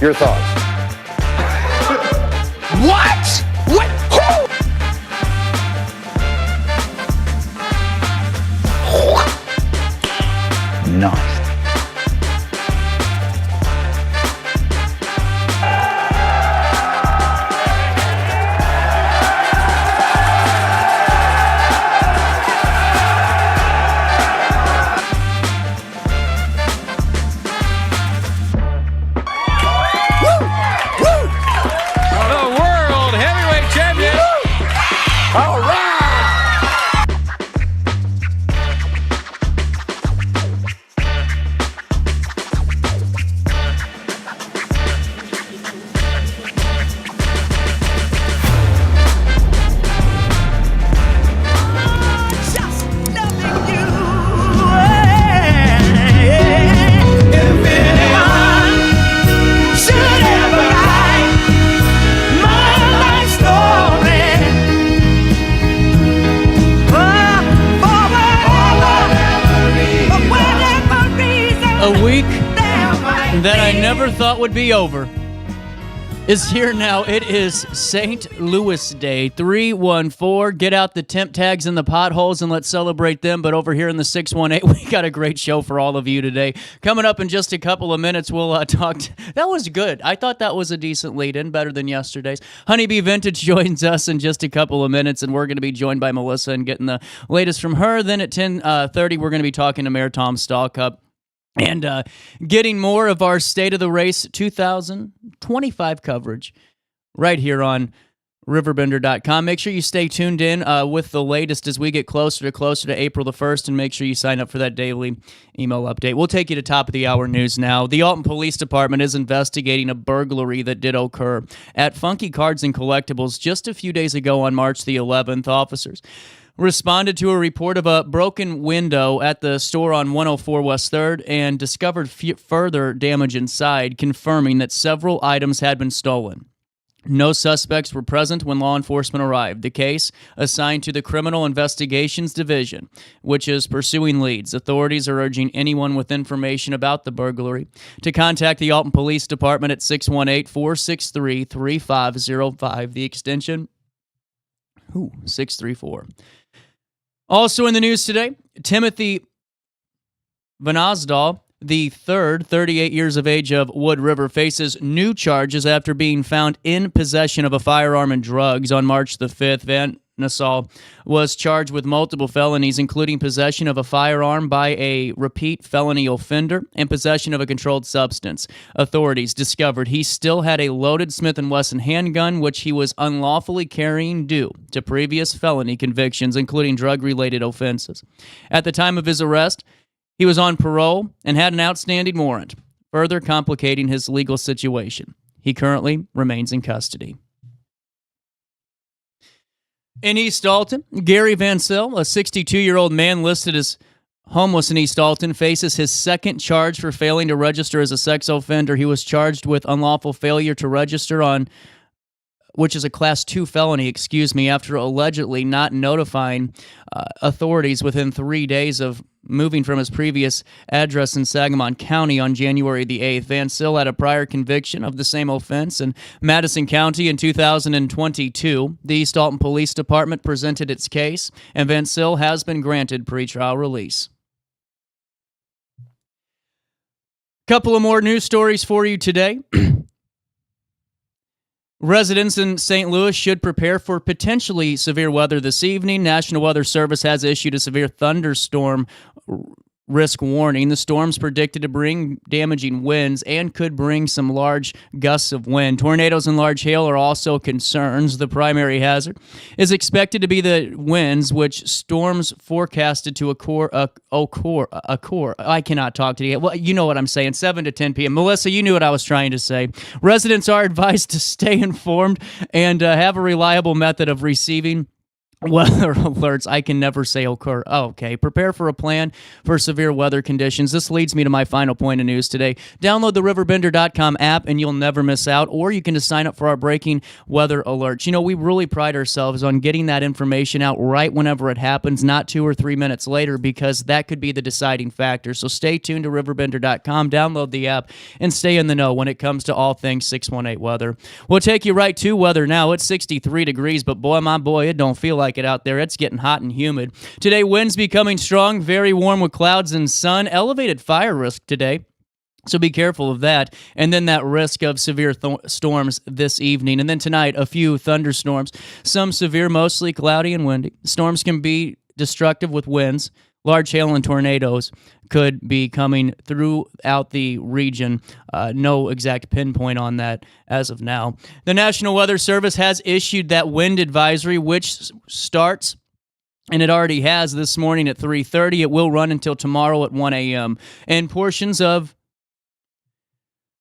Your thoughts? What? What? Who? Nice. That I never thought would be over is here now. It is St. Louis Day. 314. Get out the temp tags and the potholes and let's celebrate them. But over here in the 618, we got a great show for all of you today. Coming up in just a couple of minutes, we'll talk. That was good. I thought that was a decent lead-in, better than yesterday's. Honeybee Vintage joins us in just a couple of minutes, and we're going to be joined by Melissa and getting the latest from her. Then at 10:30, we're going to be talking to Mayor Tom Stalcup. And getting more of our State of the Race 2025 coverage right here on RiverBender.com. Make sure you stay tuned in with the latest as we get closer to April the 1st, and make sure you sign up for that daily email update. We'll take you to top of the hour news now. The Alton Police Department is investigating a burglary that did occur at Funky Cards and Collectibles just a few days ago on March the 11th. Officers responded to a report of a broken window at the store on 104 West 3rd and discovered further damage inside, confirming that several items had been stolen. No suspects were present when law enforcement arrived. The case assigned to the Criminal Investigations Division, which is pursuing leads. Authorities are urging anyone with information about the burglary to contact the Alton Police Department at 618-463-3505. The extension 634. Also in the news today, Timothy Vanasdal, the third, 38 years of age, of Wood River, faces new charges after being found in possession of a firearm and drugs on March the 5th. Van Nassau was charged with multiple felonies, including possession of a firearm by a repeat felony offender and possession of a controlled substance. Authorities discovered he still had a loaded Smith & Wesson handgun, which he was unlawfully carrying due to previous felony convictions, including drug-related offenses. At the time of his arrest, he was on parole and had an outstanding warrant, further complicating his legal situation. He currently remains in custody. In East Alton, Gary Van Sil, a 62-year-old man listed as homeless in East Alton, faces his second charge for failing to register as a sex offender. He was charged with unlawful failure to register which is a Class 2 felony, after allegedly not notifying authorities within 3 days of moving from his previous address in Sangamon County on January the 8th. Van Sil had a prior conviction of the same offense in Madison County in 2022. The East Alton Police Department presented its case, and Van Sil has been granted pretrial release. Couple of more news stories for you today. Residents in St. Louis should prepare for potentially severe weather this evening. National Weather Service has issued a severe thunderstorm risk warning. The storm's predicted to bring damaging winds and could bring some large gusts of wind. Tornadoes and large hail are also concerns. The primary hazard is expected to be the winds, which storms forecasted to occur. I cannot talk today. Well, you know what I'm saying. 7 to 10 p.m. Melissa, you knew what I was trying to say. Residents are advised to stay informed and have a reliable method of receiving weather alerts I can never say occur. Oh, okay. Prepare for a plan for severe weather conditions. This leads me to my final point of news today. Download the RiverBender.com app and you'll never miss out, or you can just sign up for our breaking weather alerts. You know, we really pride ourselves on getting that information out right whenever it happens, not 2 or 3 minutes later, because that could be the deciding factor. So stay tuned to RiverBender.com, download the app, and stay in the know when it comes to all things 618 weather. We'll take you right to weather now. It's 63 degrees, but boy, my boy, it don't feel like it out there. It's getting hot and humid. Today, winds becoming strong, very warm with clouds and sun. Elevated fire risk today, so be careful of that. And then that risk of severe storms this evening. And then tonight, a few thunderstorms. Some severe, mostly cloudy and windy. Storms can be destructive with winds. Large hail and tornadoes could be coming throughout the region. No exact pinpoint on that as of now. The National Weather Service has issued that wind advisory, which starts, and it already has, this morning at 3:30. It will run until tomorrow at 1 a.m. And portions of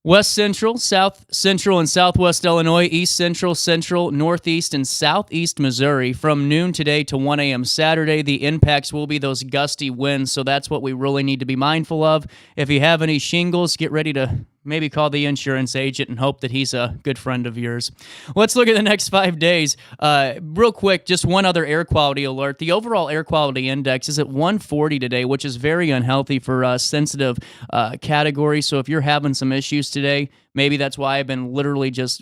West Central, South Central, and Southwest Illinois, East Central, Central, Northeast, and Southeast Missouri from noon today to 1 a.m. Saturday. The impacts will be those gusty winds, so that's what we really need to be mindful of. If you have any shingles, get ready to maybe call the insurance agent and hope that he's a good friend of yours. Let's look at the next 5 days. Real quick, just one other air quality alert. The overall air quality index is at 140 today, which is very unhealthy for a sensitive category. So if you're having some issues today, maybe that's why I've been literally just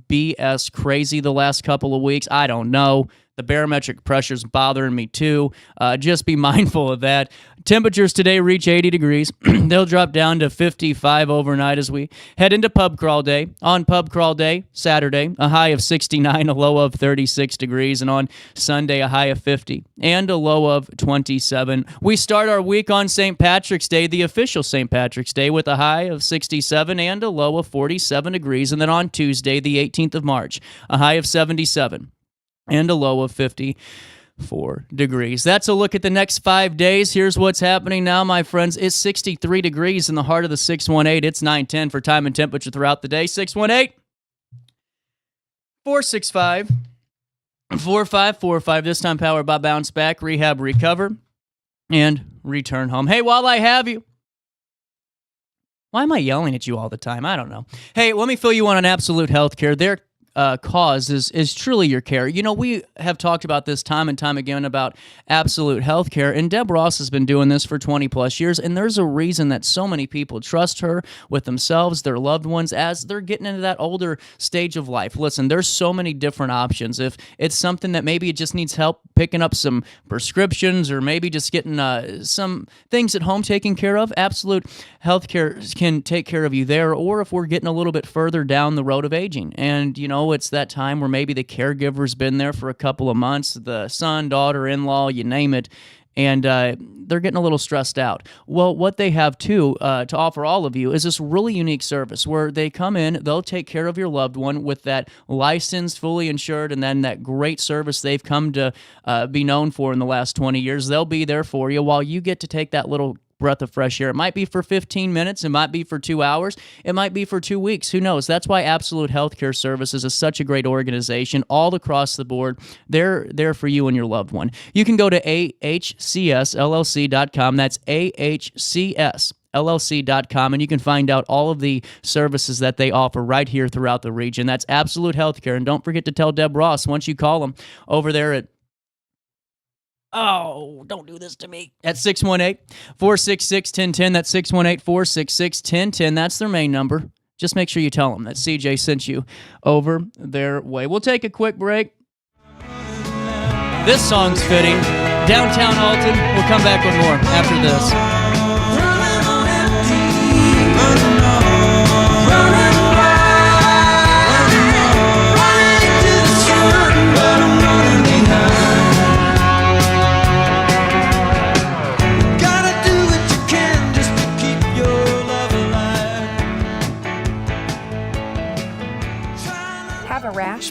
BS crazy the last couple of weeks. I don't know. The barometric pressure's bothering me too. Just be mindful of that. Temperatures today reach 80 degrees. They'll drop down to 55 overnight as we head into pub crawl day. On pub crawl day, Saturday, a high of 69, a low of 36 degrees. And on Sunday, a high of 50 and a low of 27. We start our week on St. Patrick's Day, the official St. Patrick's Day, with a high of 67 and a low of 47 degrees. And then on Tuesday, the 18th of March, a high of 77 and a low of 54 degrees. That's a look at the next 5 days. Here's what's happening now, my friends. It's 63 degrees in the heart of the 618. It's 9:10 for time and temperature throughout the day. 618-465-4545. This time powered by Bounce Back, Rehab, Recover, and Return Home. Hey, while I have you, why am I yelling at you all the time? I don't know. Hey, let me fill you in on Absolute Healthcare. Their cause is truly your care. You know, we have talked about this time and time again about Absolute Healthcare, and Deb Ross has been doing this for 20 plus years, and there's a reason that so many people trust her with themselves, their loved ones, as they're getting into that older stage of life. Listen, there's so many different options. If it's something that maybe it just needs help picking up some prescriptions, or maybe just getting some things at home taken care of, Absolute Healthcare can take care of you there. Or if we're getting a little bit further down the road of aging, and you know, it's that time where maybe the caregiver's been there for a couple of months, the son, daughter, in-law, you name it, and they're getting a little stressed out. Well, what they have, too, to offer all of you is this really unique service where they come in, they'll take care of your loved one with that licensed, fully insured, and then that great service they've come to be known for in the last 20 years. They'll be there for you while you get to take that little breath of fresh air. It might be for 15 minutes. It might be for 2 hours. It might be for 2 weeks. Who knows? That's why Absolute Healthcare Services is such a great organization all across the board. They're there for you and your loved one. You can go to ahcsllc.com. That's ahcsllc.com, and you can find out all of the services that they offer right here throughout the region. That's Absolute Healthcare. And don't forget to tell Deb Ross once you call them over there at don't do this to me. At 618-466-1010. That's 618-466-1010. That's their main number. Just make sure you tell them that CJ sent you over their way. We'll take a quick break. This song's fitting. Downtown Alton. We'll come back with more after this.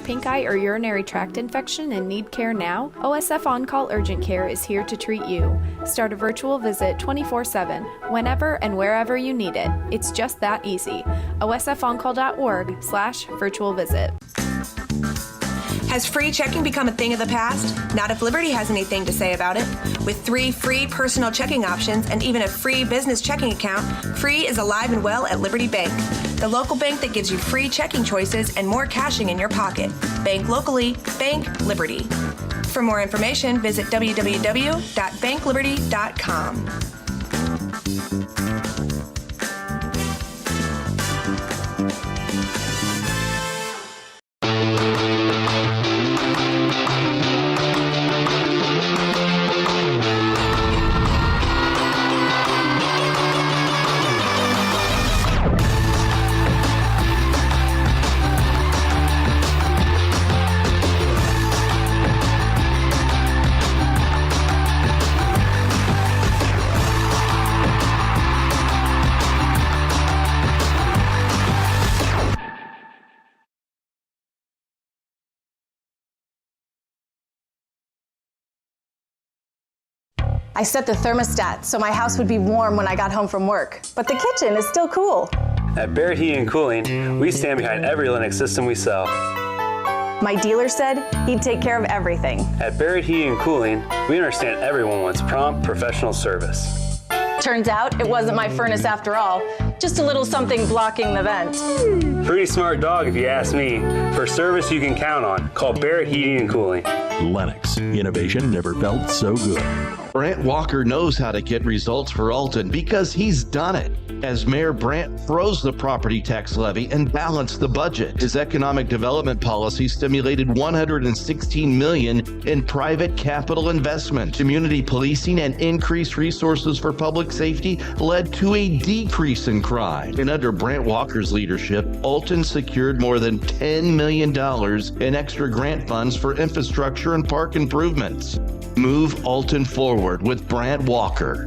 Pink eye, or urinary tract infection and need care now? OSF On Call Urgent Care is here to treat you. Start a virtual visit 24/7, whenever and wherever you need it. It's just that easy. OSFOnCall.org/virtual visit. Has free checking become a thing of the past? Not if Liberty has anything to say about it. With 3 free personal checking options and even a free business checking account, free is alive and well at Liberty Bank. The local bank that gives you free checking choices and more cashing in your pocket. Bank locally, bank Liberty. For more information, visit www.bankliberty.com. I set the thermostat so my house would be warm when I got home from work, but the kitchen is still cool. At Barrett Heating and Cooling, we stand behind every Linux system we sell. My dealer said he'd take care of everything. At Barrett Heating and Cooling, we understand everyone wants prompt, professional service. Turns out it wasn't my furnace after all, just a little something blocking the vent. Pretty smart dog if you ask me. For service you can count on, call Barrett Heating and Cooling. Lennox. Innovation never felt so good. Brant Walker knows how to get results for Alton because he's done it. As Mayor Brant froze the property tax levy and balanced the budget, his economic development policy stimulated $116 million in private capital investment. Community policing and increased resources for public safety led to a decrease in crime. And under Brant Walker's leadership, Alton secured more than $10 million in extra grant funds for infrastructure and park improvements. Move Alton forward with Brant Walker.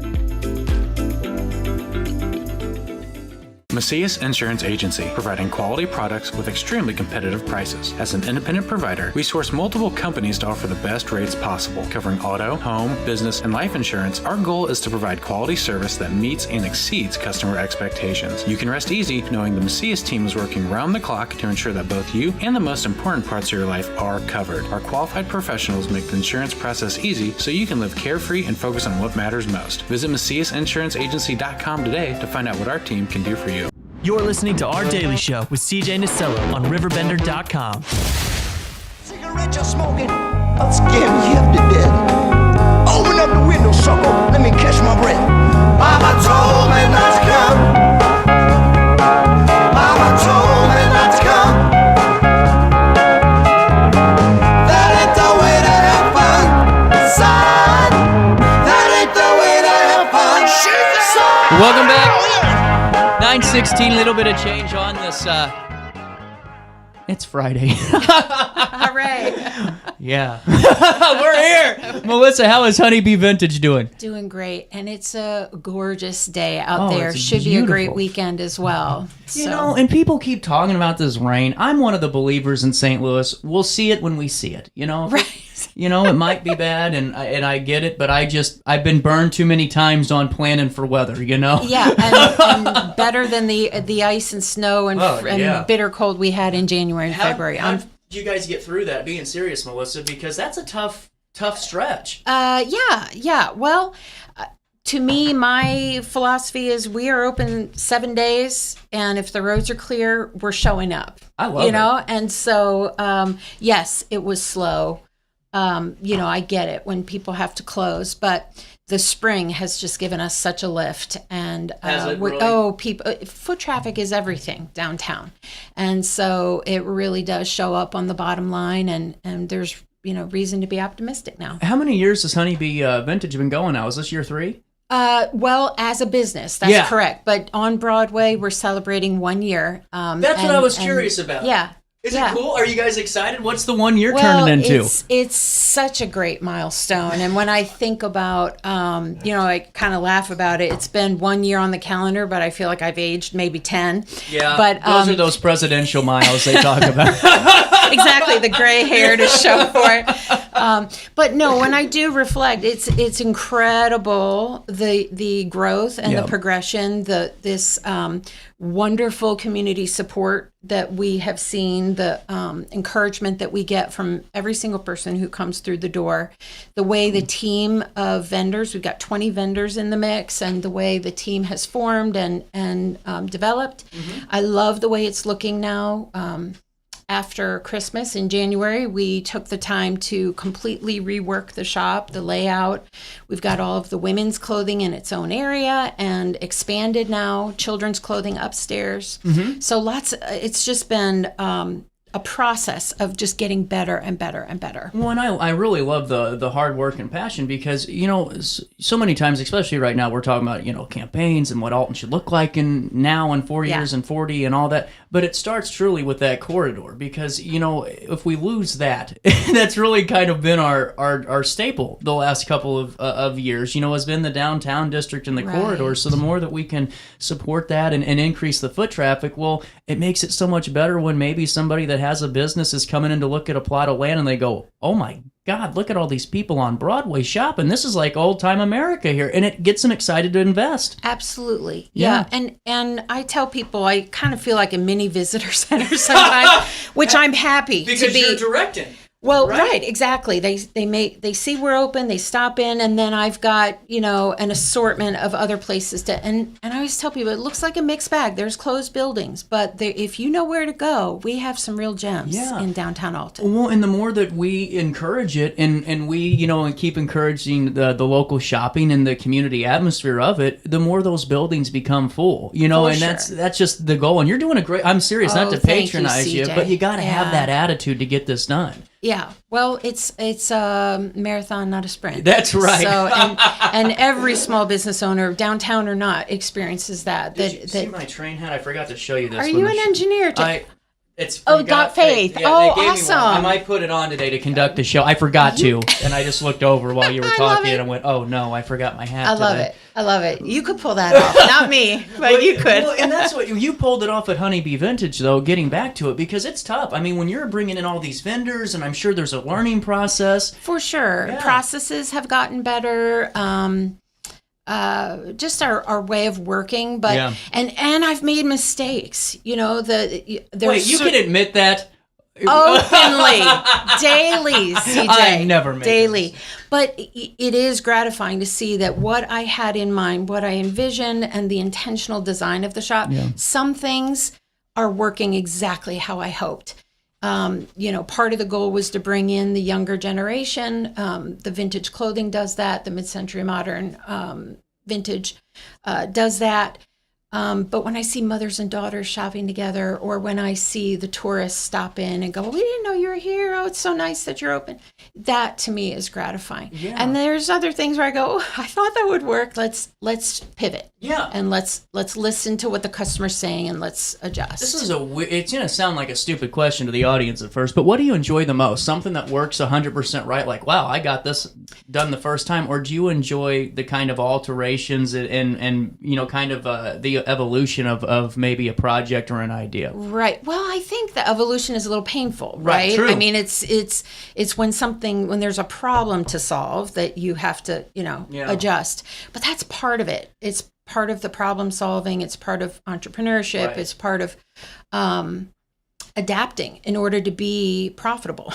Macias Insurance Agency, providing quality products with extremely competitive prices. As an independent provider, we source multiple companies to offer the best rates possible, covering auto, home, business, and life insurance. Our goal is to provide quality service that meets and exceeds customer expectations. You can rest easy knowing the Macias team is working round the clock to ensure that both you and the most important parts of your life are covered. Our qualified professionals make the insurance process easy so you can live carefree and focus on what matters most. Visit MaciasInsuranceAgency.com today to find out what our team can do for you. You're listening to Our Daily Show with CJ Nasello on RiverBender.com. Cigarette you're smoking, I'll scare me half to death. Open up the window, sucker, let me catch my breath. Mama told me not to come. Mama told me not to come. That ain't the way to have fun, son. That ain't the way to have fun. Welcome back. 9:16, little bit of change on this. It's Friday. Hooray. Yeah. We're here. Melissa, how is Honeybee Vintage doing? Doing great. And it's a gorgeous day out there. It's Should beautiful. be a great weekend as well. You know, and people keep talking about this rain. I'm one of the believers in St. Louis. We'll see it when we see it, you know? Right. You know, it might be bad, and I get it, but I've been burned too many times on planning for weather, you know? Yeah, and better than the ice and snow and bitter cold we had in January and February. How did you guys get through that, being serious, Melissa? Because that's a tough stretch. Yeah. Well, to me, my philosophy is we are open 7 days, and if the roads are clear, we're showing up. I love it. You know, and so, yes, it was slow. You know, I get it when people have to close, but the spring has just given us such a lift. And foot traffic is everything downtown, and so it really does show up on the bottom line. And there's reason to be optimistic now. How many years has Honeybee Vintage been going now? Is this year 3? Well, as a business, that's correct. But on Broadway, we're celebrating 1 year. That's what I was curious about. Yeah. Is it cool? Are you guys excited? What's the 1 year turning into? It's such a great milestone. And when I think about, I kind of laugh about it. It's been 1 year on the calendar, but I feel like I've aged maybe 10. Yeah, but those are those presidential miles they talk about. Exactly, the gray hair to show for it. But no, when I do reflect, it's incredible the growth and the progression, this wonderful community support that we have seen, the encouragement that we get from every single person who comes through the door, the way the team of vendors, we've got 20 vendors in the mix, and the way the team has formed and developed. I love the way it's looking now. After Christmas in January, we took the time to completely rework the shop, the layout. We've got all of the women's clothing in its own area and expanded now, children's clothing upstairs. So it's just been a process of just getting better and better and better. Well, and I really love the hard work and passion because, so many times, especially right now, we're talking about, campaigns and what Alton should look like in 4 years and 40 and all that. But it starts truly with that corridor because, if we lose that, that's really kind of been our staple the last couple of years, has been the downtown district and the corridor. So the more that we can support that and increase the foot traffic, well, it makes it so much better when maybe somebody that has a business is coming in to look at a plot of land and they go, oh my God, look at all these people on Broadway shopping. This is like old time America here. And it gets them excited to invest. Absolutely. Yeah. And I tell people I kind of feel like a mini visitor center sometimes, which I'm happy to be. Because you're directing. Well, right, exactly. They see we're open, they stop in, and then I've got, an assortment of other places to, and I always tell people, it looks like a mixed bag. There's closed buildings, but if you know where to go, we have some real gems in downtown Alton. Well, and the more that we encourage it and we, and keep encouraging the local shopping and the community atmosphere of it, the more those buildings become full, that's just the goal. And you're doing a great, I'm serious, not to patronize you, but you got to have that attitude to get this done. Yeah, well, it's a marathon, not a sprint. That's right. So, and every small business owner, downtown or not, experiences that. Did you see my train hat? I forgot to show you this. Are you an engineer? It's Got Faith. Yeah, awesome. I might put it on today to conduct the show. I forgot to, and I just looked over while you were talking, and I went, "Oh no, I forgot my hat." I love it. You could pull that off, not me, but you could. Well, and that's what you pulled it off at Honeybee Vintage, though. Getting back to it, because it's tough. I mean, when you're bringing in all these vendors, and I'm sure there's a learning process. For sure, processes have gotten better. Just our way of working, but and I've made mistakes. Wait, you can admit that openly, daily, CJ. I never make daily, but it is gratifying to see that what I had in mind, what I envisioned, and the intentional design of the shop. Some things are working exactly how I hoped. Part of the goal was to bring in the younger generation. The vintage clothing does that. The mid-century modern vintage does that. But when I see mothers and daughters shopping together, or when I see the tourists stop in and go, "We didn't know you were here. Oh, it's so nice that you're open." That to me is gratifying. Yeah. And there's other things where I go, "Oh, I thought that would work. Let's pivot. Yeah. And let's listen to what the customer's saying and let's adjust." This is it's going to sound like a stupid question to the audience at first, but what do you enjoy the most? Something that works 100% right, like, wow, I got this done the first time, or do you enjoy the kind of alterations and kind of the evolution of maybe a project or an idea? Right. Well, I think the evolution is a little painful, right? True. I mean, it's when there's a problem to solve that you have to, adjust. But that's part of it. It's part of the problem solving. It's part of entrepreneurship. Right. It's part of adapting in order to be profitable.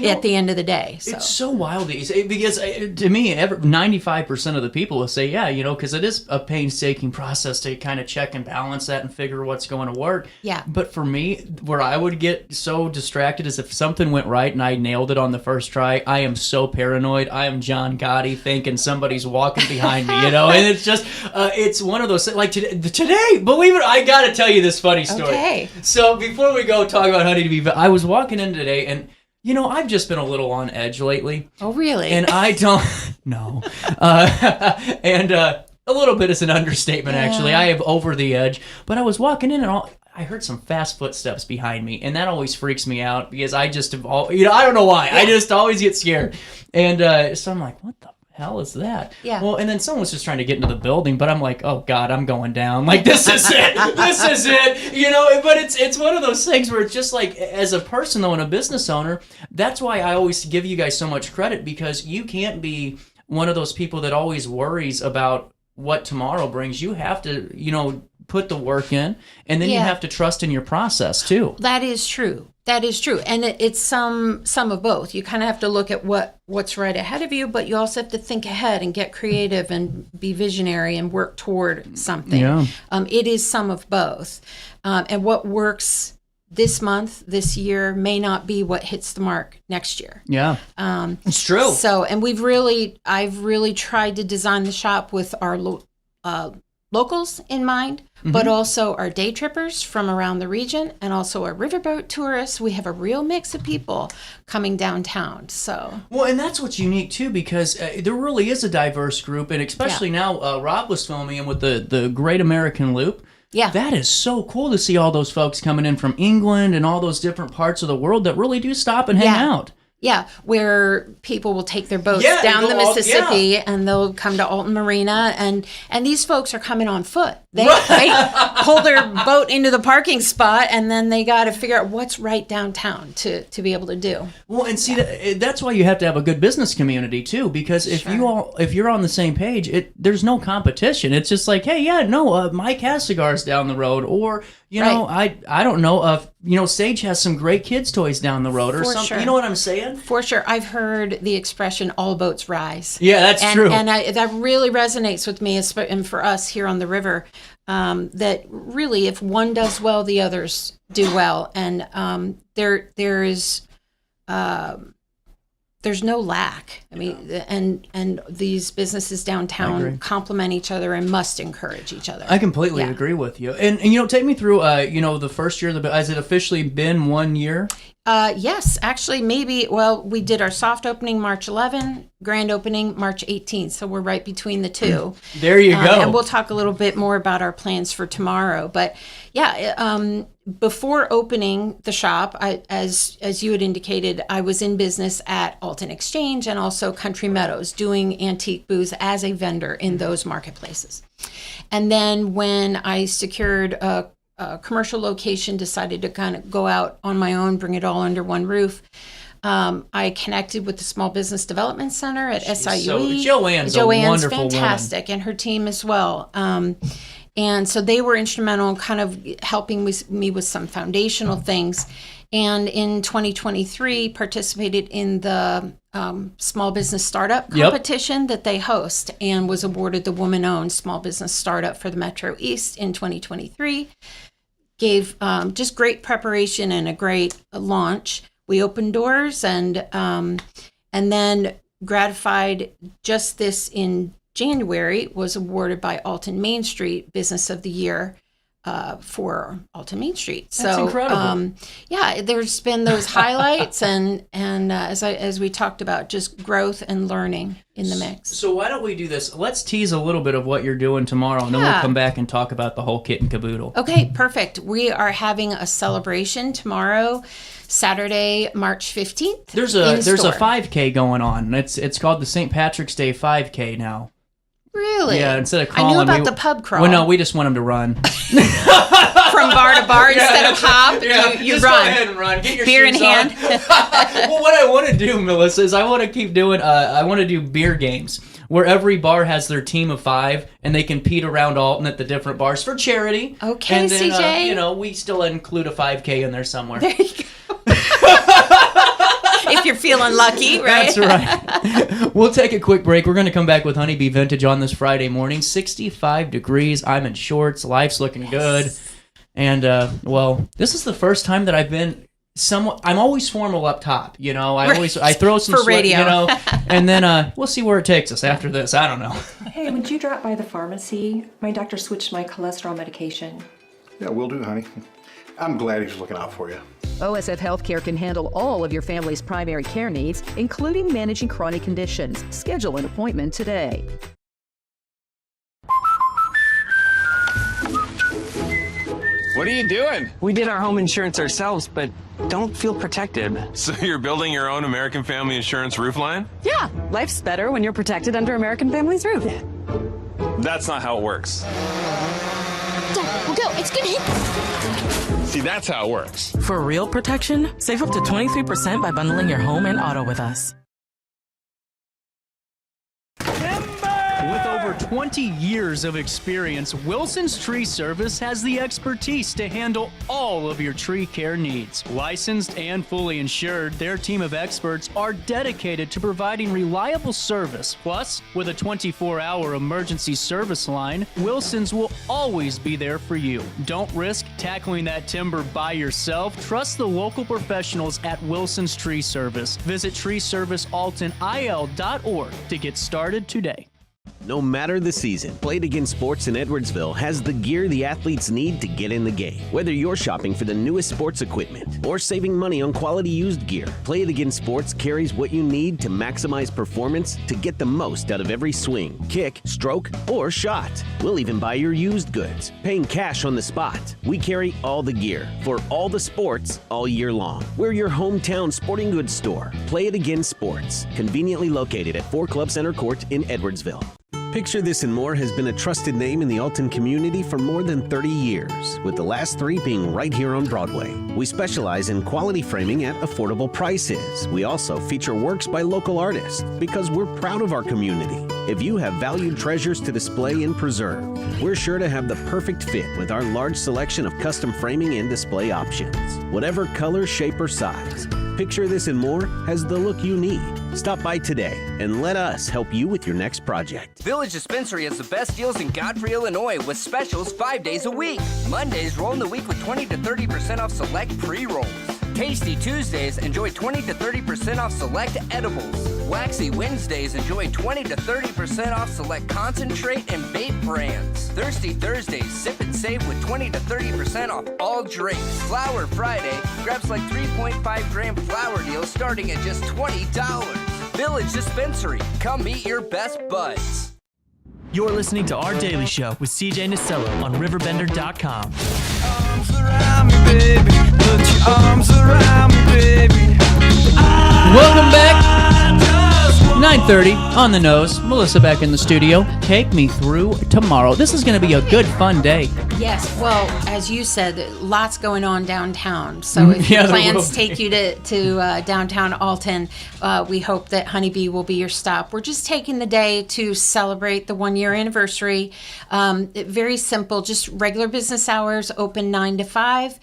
At the end of the day. So. It's so wild because to me, 95% of the people will say, yeah, because it is a painstaking process to kind of check and balance that and figure what's going to work. Yeah. But for me, where I would get so distracted is if something went right and I nailed it on the first try. I am so paranoid. I am John Gotti thinking somebody's walking behind me, and it's just, it's one of those, like today, believe it, I got to tell you this funny story. Okay. So before we go talk about Honeybee, I was walking in today and I've just been a little on edge lately. Oh, really? And I don't know. And a little bit is an understatement, actually. I have over the edge. But I was walking in and I heard some fast footsteps behind me. And that always freaks me out because I just have I don't know why. I just always get scared. And so I'm like, what the hell is that? Yeah. Well, and then someone was just trying to get into the building, but I'm like, oh God, I'm going down. Like, this is it. This is it. You know, but it's one of those things where it's just like, as a person though and a business owner, that's why I always give you guys so much credit, because you can't be one of those people that always worries about what tomorrow brings. You have to, you know, put the work in, and then you have to trust in your process too. That is true. That is true. And it's some of both. You kind of have to look at what's right ahead of you, but you also have to think ahead and get creative and be visionary and work toward something. Yeah. It is some of both. And what works this month, this year, may not be what hits the mark next year. Yeah. It's true. So, and I've really tried to design the shop with our locals in mind, but also our day trippers from around the region, and also our riverboat tourists. We have a real mix of people coming downtown. So well, and that's what's unique too, because there really is a diverse group, and especially now Rob was filming in with the Great American Loop. Yeah, that is so cool to see all those folks coming in from England and all those different parts of the world that really do stop and hang out. Yeah, where people will take their boats down the Mississippi and they'll come to Alton Marina, and these folks are coming on foot. They pull their boat into the parking spot, and then they got to figure out what's right downtown to be able to do. Well, and see, that's why you have to have a good business community too, because if you're on the same page, there's no competition. It's just like, hey, Mike has cigars down the road, or you know, I don't know, Sage has some great kids toys down the road, or something. Sure. You know what I'm saying? For sure. I've heard the expression "all boats rise." Yeah, that's true. And that really resonates with me, and for us here on the river, that really, if one does well, the others do well. And there's no lack. I mean, and these businesses downtown complement each other and must encourage each other. I completely agree with you. And take me through, the first year, has it officially been 1 year? Yes, actually, we did our soft opening March 11, grand opening March 18th. So we're right between the two. There you go. And we'll talk a little bit more about our plans for tomorrow. But before opening the shop, as you had indicated, I was in business at Alton Exchange and also Country Meadows, doing antique booths as a vendor in those marketplaces. And then when I secured a commercial location, decided to kind of go out on my own, bring it all under one roof. I connected with the Small Business Development Center at SIUE. Joanne's a wonderful fantastic, woman. and her team as well. And so they were instrumental in kind of helping me with some foundational things. And in 2023, participated in the Small Business Startup competition that they host, and was awarded the Woman-Owned Small Business Startup for the Metro East in 2023. Gave just great preparation and a great launch. We opened doors, and then gratified just this in January, was awarded by Alton Main Street Business of the Year for Alton Main Street. So that's incredible. There's been those highlights, and as we talked about, just growth and learning in the mix. So why don't we do this? Let's tease a little bit of what you're doing tomorrow, and then we'll come back and talk about the whole kit and caboodle. Okay, perfect. We are having a celebration tomorrow, Saturday, March 15th. There's a 5K going on. It's called the St. Patrick's Day 5K now. Really? Yeah, instead of calling, I knew about the pub crawl. Well, no, we just want them to run. From bar to bar instead of hop, you just run. Go ahead and run. Get your beer shoes in hand. Well, what I want to do, Melissa, is I want to keep doing. I want to do beer games where every bar has their team of 5, and they compete around Alton at the different bars for charity. Okay, and then, CJ. We still include a 5K in there somewhere. There you go. If you're feeling lucky, right? That's right. We'll take a quick break. We're going to come back with Honeybee Vintage on this Friday morning. 65 degrees. I'm in shorts. Life's looking good. And, this is the first time that I've been somewhat... I'm always formal up top, I throw some for sweat, radio. and then we'll see where it takes us after this. I don't know. Hey, would you drop by the pharmacy? My doctor switched my cholesterol medication. Yeah, will do, honey. I'm glad he's looking out for you. OSF Healthcare can handle all of your family's primary care needs, including managing chronic conditions. Schedule an appointment today. What are you doing? We did our home insurance ourselves, but don't feel protected. So you're building your own American Family Insurance roof line? Yeah, life's better when you're protected under American Family's roof. That's not how it works. Dad, we'll go. It's gonna hit. See, that's how it works. For real protection, save up to 23% by bundling your home and auto with us. With over 20 years of experience, Wilson's Tree Service has the expertise to handle all of your tree care needs. Licensed and fully insured, their team of experts are dedicated to providing reliable service. Plus, with a 24-hour emergency service line, Wilson's will always be there for you. Don't risk tackling that timber by yourself. Trust the local professionals at Wilson's Tree Service. Visit treeservicealtonil.org to get started today. No matter the season, Play It Again Sports in Edwardsville has the gear the athletes need to get in the game. Whether you're shopping for the newest sports equipment or saving money on quality used gear, Play It Again Sports carries what you need to maximize performance to get the most out of every swing, kick, stroke, or shot. We'll even buy your used goods, paying cash on the spot. We carry all the gear for all the sports all year long. We're your hometown sporting goods store. Play It Again Sports, conveniently located at 4 Club Center Court in Edwardsville. Picture This and More has been a trusted name in the Alton community for more than 30 years, with the last 3 being right here on Broadway. We specialize in quality framing at affordable prices. We also feature works by local artists because we're proud of our community. If you have valued treasures to display and preserve, we're sure to have the perfect fit with our large selection of custom framing and display options. Whatever color, shape, or size, Picture This and More has the look you need. Stop by today and let us help you with your next project. Village Dispensary has the best deals in Godfrey, Illinois with specials 5 days a week. Mondays, roll in the week with 20 to 30% off select pre-rolls. Tasty Tuesdays, enjoy 20 to 30% off select edibles. Waxy Wednesdays, enjoy 20 to 30% off select concentrate and vape brands. Thirsty Thursdays, sip and save with 20 to 30% off all drinks. Flower Friday, grab select 3.5 gram flower deals starting at just $20. Village Dispensary, come meet your best buds. You're listening to Our Daily Show with CJ Nasello on RiverBender.com. Arms around me, baby. Put your arms around me, baby. Welcome back. 9:30 on the nose. Melissa back in the studio. Take me through tomorrow. This is going to be a good, fun day. Yes, well, as you said, lots going on downtown. So if your plans take you to downtown Alton, we hope that Honeybee will be your stop. We're just taking the day to celebrate the 1-year anniversary. Very simple, just regular business hours, open 9 to 5.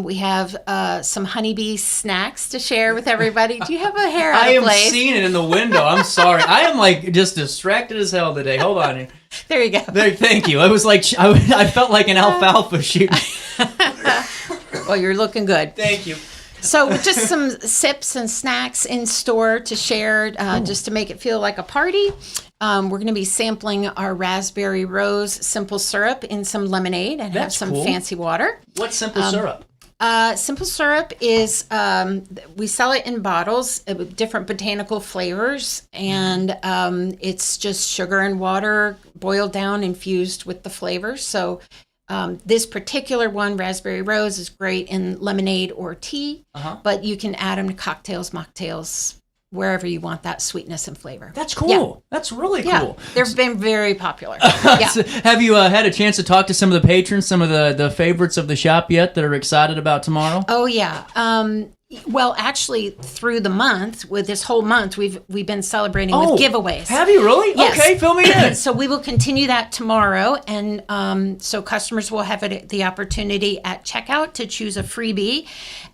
We have some Honeybee snacks to share with everybody. Do you have a hair out of place? I am seeing it in the window. I'm sorry. I am like just distracted as hell today. Hold on here. There you go. Thank you. It was like I felt like an alfalfa shoot. Well, you're looking good. Thank you. So just some sips and snacks in store to share, just to make it feel like a party. We're going to be sampling our raspberry rose simple syrup in some lemonade and have some fancy water. What's simple syrup? Simple syrup is, we sell it in bottles with different botanical flavors, and it's just sugar and water boiled down, infused with the flavors. So this particular one, raspberry rose, is great in lemonade or tea, but you can add them to cocktails, mocktails, wherever you want that sweetness and flavor. That's cool. Yeah. That's really cool. Yeah. They've been very popular. Yeah. So have you had a chance to talk to some of the patrons, some of the favorites of the shop yet that are excited about tomorrow? Oh, yeah. Well, actually, through the month, with this whole month, we've been celebrating with giveaways. Have you really? Yes. Okay, fill me in. So we will continue that tomorrow, and so customers will have the opportunity at checkout to choose a freebie,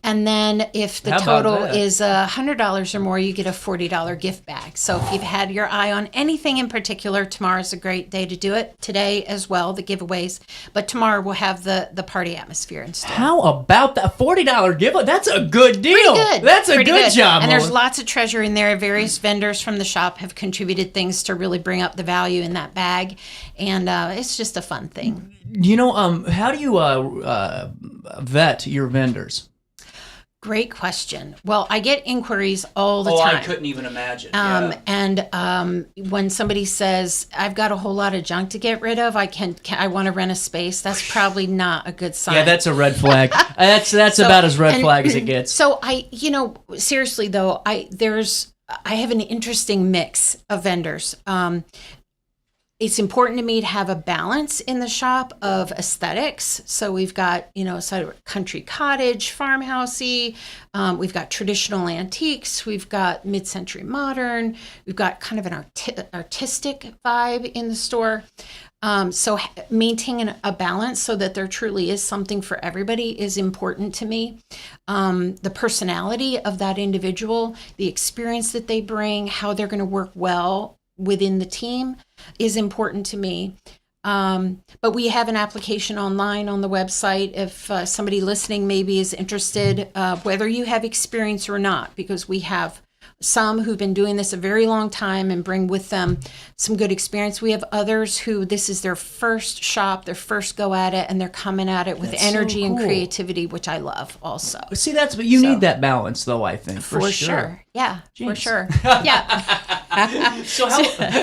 and then if the total is $100 or more, you get a $40 gift bag. So if you've had your eye on anything in particular, tomorrow's a great day to do it. Today as well, the giveaways, but tomorrow we'll have the party atmosphere in store. How about that $40 giveaway? That's a good deal. Pretty good. That's a good job. And there's lots of treasure in there. Various vendors from the shop have contributed things to really bring up the value in that bag, and it's just a fun thing. You know, how do you vet your vendors? Great question. Well, I get inquiries all the Oh, time. I couldn't even imagine. And when somebody says, I've got a whole lot of junk to get rid of, I want to rent a space, that's probably not a good sign. Yeah, that's a red flag. That's about as red flag as it gets. So seriously though, I have an interesting mix of vendors. It's important to me to have a balance in the shop of aesthetics. So we've got, sort of country cottage, farmhousey. We've got traditional antiques. We've got mid-century modern. We've got kind of an artistic vibe in the store. So maintaining a balance so that there truly is something for everybody is important to me. The personality of that individual, the experience that they bring, how they're going to work well within the team is important to me. But we have an application online on the website if somebody listening maybe is interested, whether you have experience or not, because we have some who've been doing this a very long time and bring with them some good experience. We have others who this is their first shop, their first go at it, and they're coming at it with energy and creativity, which I love also. See, you need that balance, though, I think. For sure. Yeah, Jeez. for sure. Yeah. So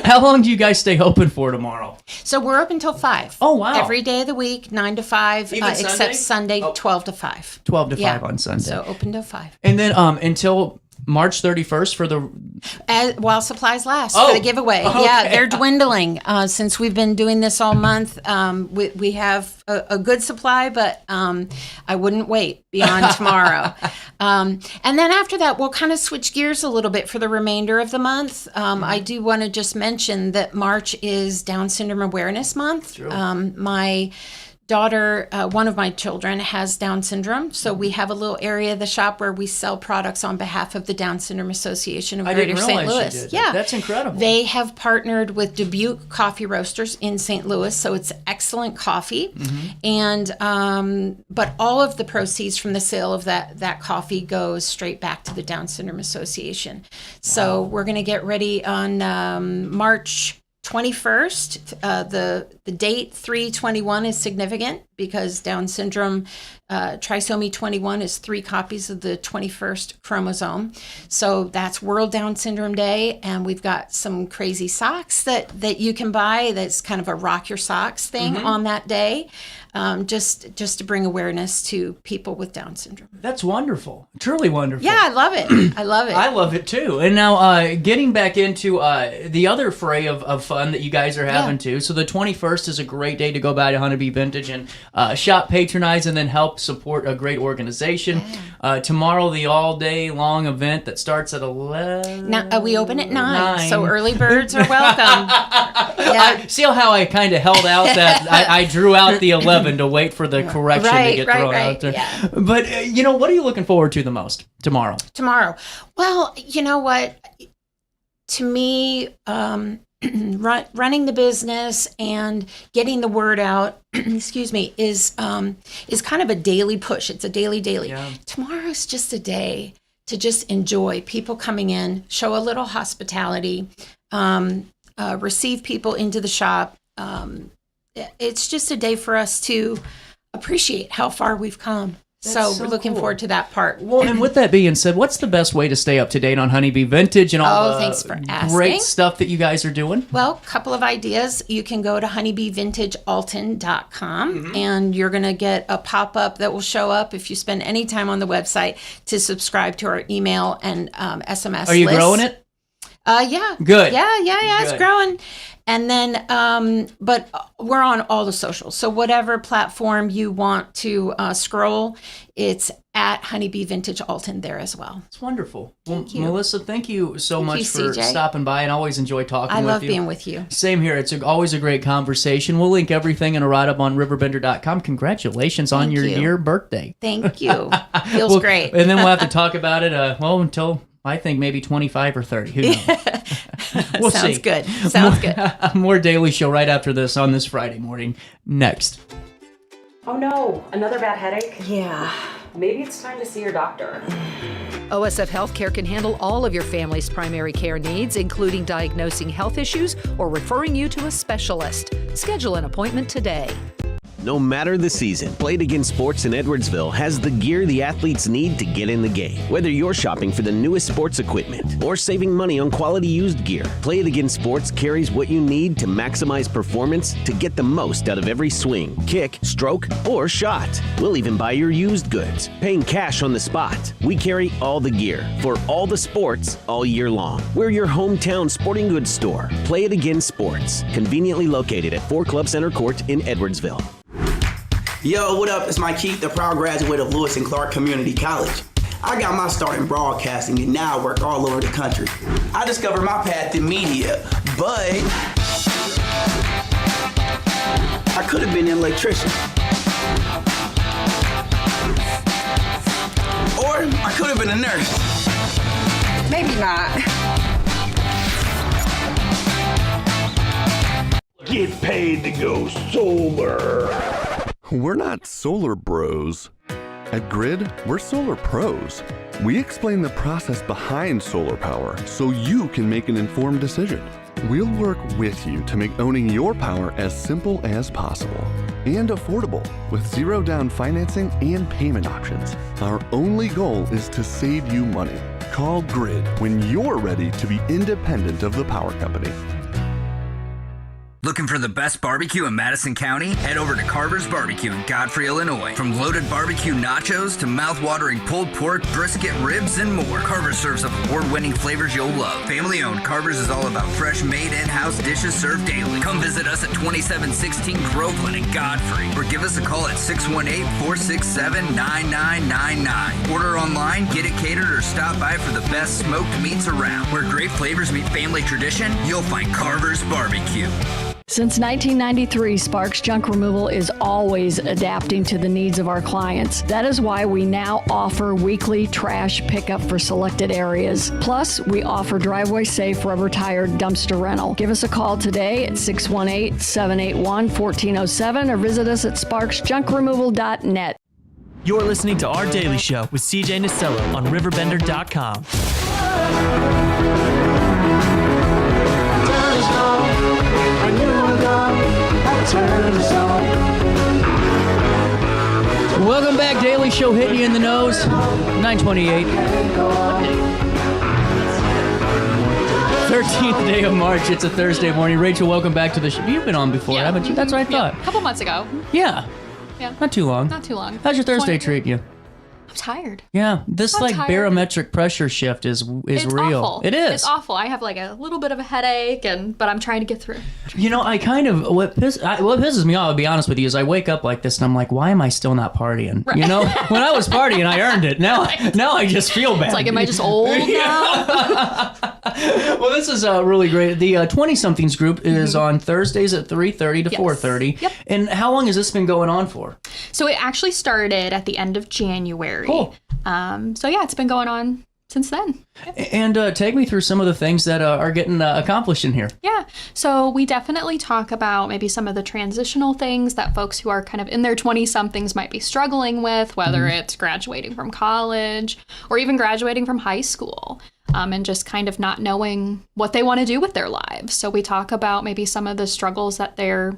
how long do you guys stay open for tomorrow? So we're open till 5. Oh, wow. Every day of the week, 9 to 5, except Sunday, 12 to 5. 12 to 5 on Sunday. So open till 5. And then until March 31st for the... while supplies last for the giveaway. Okay. Yeah, they're dwindling. Since we've been doing this all month, we have a good supply, but I wouldn't wait beyond tomorrow. And then after that, we'll kind of switch gears a little bit for the remainder of the month. I do want to just mention that March is Down Syndrome Awareness Month. True. My daughter, one of my children, has Down syndrome, so we have a little area of the shop where we sell products on behalf of the Down Syndrome Association of Greater St. Louis. Yeah, that's incredible. They have partnered with Dubuque Coffee Roasters in St. Louis, so it's excellent coffee. And but all of the proceeds from the sale of that coffee goes straight back to the Down Syndrome Association. So we're going to get ready on March 21st. The date 3/21 is significant because Down syndrome, trisomy 21 is 3 copies of the 21st chromosome. So that's World Down Syndrome Day, and we've got some crazy socks that you can buy. That's kind of a rock your socks thing on that day, just to bring awareness to people with Down syndrome. That's wonderful. Truly wonderful. Yeah, I love it. I love it. I love it too. And now getting back into the other fray of fun that you guys are having too. So the 21st is a great day to go by to Honeybee Vintage and shop, patronize, and then help support a great organization. Tomorrow, the all-day long event that starts at 11. Now, we open at 9, so early birds are welcome. See how I kind of held out that I drew out the 11 to wait for the correction to get thrown out there. Yeah. But, what are you looking forward to the most tomorrow? Well, you know what? To me, running the business and getting the word out, excuse me, is kind of a daily push. It's a daily. Yeah. Tomorrow's just a day to just enjoy people coming in, show a little hospitality, receive people into the shop. It's just a day for us to appreciate how far we've come. So we're looking forward to that part. Well, and with that being said, what's the best way to stay up to date on Honeybee Vintage and all the thanks for asking. Great stuff that you guys are doing? Well, a couple of ideas. You can go to honeybeevintagealton.com and you're going to get a pop-up that will show up if you spend any time on the website to subscribe to our email and SMS Are you list. growing it? Yeah. Good. Yeah, Good. it's growing. And then, but we're on all the socials. So whatever platform you want to scroll, it's at Honeybee Vintage Alton there as well. It's wonderful. Thank you. Melissa, thank you so much for CJ. stopping by, and always enjoy talking with you. I love being with you. Same here. It's always a great conversation. We'll link everything in a write-up on RiverBender.com. Congratulations on your near birthday. Thank you. Feels great. And then we'll have to talk about it, until... I think maybe 25 or 30. Who knows? We'll see. Sounds good. More Daily Show right after this on this Friday morning. Next. Oh no, another bad headache? Yeah. Maybe it's time to see your doctor. OSF Healthcare can handle all of your family's primary care needs, including diagnosing health issues or referring you to a specialist. Schedule an appointment today. No matter the season, Play It Again Sports in Edwardsville has the gear the athletes need to get in the game. Whether you're shopping for the newest sports equipment or saving money on quality used gear, Play It Again Sports carries what you need to maximize performance to get the most out of every swing, kick, stroke, or shot. We'll even buy your used goods, paying cash on the spot. We carry all the gear for all the sports all year long. We're your hometown sporting goods store. Play It Again Sports, conveniently located at 4 Club Center Court in Edwardsville. Yo, what up? It's Mike Keith, the proud graduate of Lewis and Clark Community College. I got my start in broadcasting and now I work all over the country. I discovered my path in media, but I could have been an electrician. Or I could have been a nurse. Maybe not. Get paid to go solar. We're not solar bros. At Grid, we're solar pros. We explain the process behind solar power so you can make an informed decision. We'll work with you to make owning your power as simple as possible and affordable with zero down financing and payment options. Our only goal is to save you money. Call Grid when you're ready to be independent of the power company. Looking for the best barbecue in Madison County? Head over to Carver's Barbecue in Godfrey, Illinois. From loaded barbecue nachos to mouth-watering pulled pork, brisket, ribs, and more, Carver's serves up award-winning flavors you'll love. Family-owned, Carver's is all about fresh, made in-house dishes served daily. Come visit us at 2716 Groveland in Godfrey, or give us a call at 618-467-9999. Order online, get it catered, or stop by for the best smoked meats around. Where great flavors meet family tradition, you'll find Carver's Barbecue. Since 1993, Sparks Junk Removal is always adapting to the needs of our clients. That is why we now offer weekly trash pickup for selected areas. Plus, we offer driveway-safe rubber-tired dumpster rental. Give us a call today at 618-781-1407 or visit us at sparksjunkremoval.net. You're listening to Our Daily Show with CJ Nasello on RiverBender.com. Welcome back, Daily Show hitting you in the nose. 9:28. 13th day of March. It's a Thursday morning. Rachel, welcome back to the show. You've been on before, haven't you? That's what I thought. A couple months ago. Yeah. Yeah. Not too long. Not too long. How's your Thursday treat you? I'm tired. Yeah, this I'm tired. barometric pressure shift is It's real. Awful. It is. It's awful. I have like a little bit of a headache, but I'm trying to get through. You know, what pisses me off, I'll be honest with you, is I wake up like this and I'm like, why am I still not partying? Right. You know, when I was partying, I earned it. Now I just feel bad. It's like, am I just old now? Well, this is really great. The 20-somethings group is on Thursdays at 3:30 to 4:30. Yep. And how long has this been going on for? So it actually started at the end of January. Cool. So yeah, it's been going on since then. And take me through some of the things that are getting accomplished in here. Yeah. So we definitely talk about maybe some of the transitional things that folks who are kind of in their 20-somethings might be struggling with, whether it's graduating from college or even graduating from high school. And just kind of not knowing what they want to do with their lives. So we talk about maybe some of the struggles that they're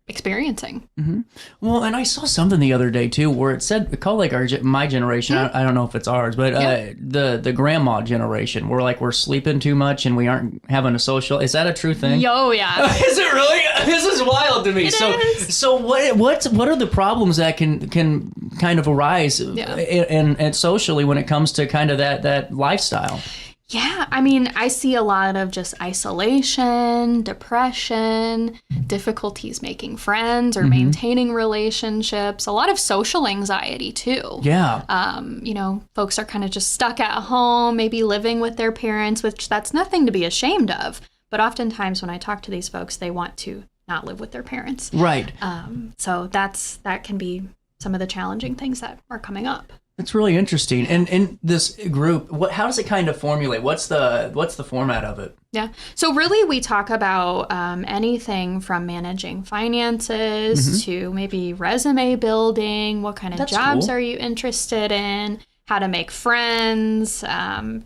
experiencing. Mm-hmm. Well, and I saw something the other day too, where it said, called like my generation. I don't know if it's ours, but the grandma generation. We're sleeping too much and we aren't having a social. Is that a true thing? Yo, yeah. Is it really? This is wild to me. So what are the problems that can kind of arise and socially when it comes to kind of that lifestyle? Yeah, I mean, I see a lot of just isolation, depression, difficulties making friends or maintaining relationships, a lot of social anxiety too. Yeah. Folks are kind of just stuck at home, maybe living with their parents, which that's nothing to be ashamed of. But oftentimes when I talk to these folks, they want to not live with their parents. Right. So that can be some of the challenging things that are coming up. It's really interesting. And in this group, how does it kind of formulate? What's the format of it? Yeah. So really we talk about anything from managing finances to maybe resume building. What kind of jobs are you interested in? How to make friends,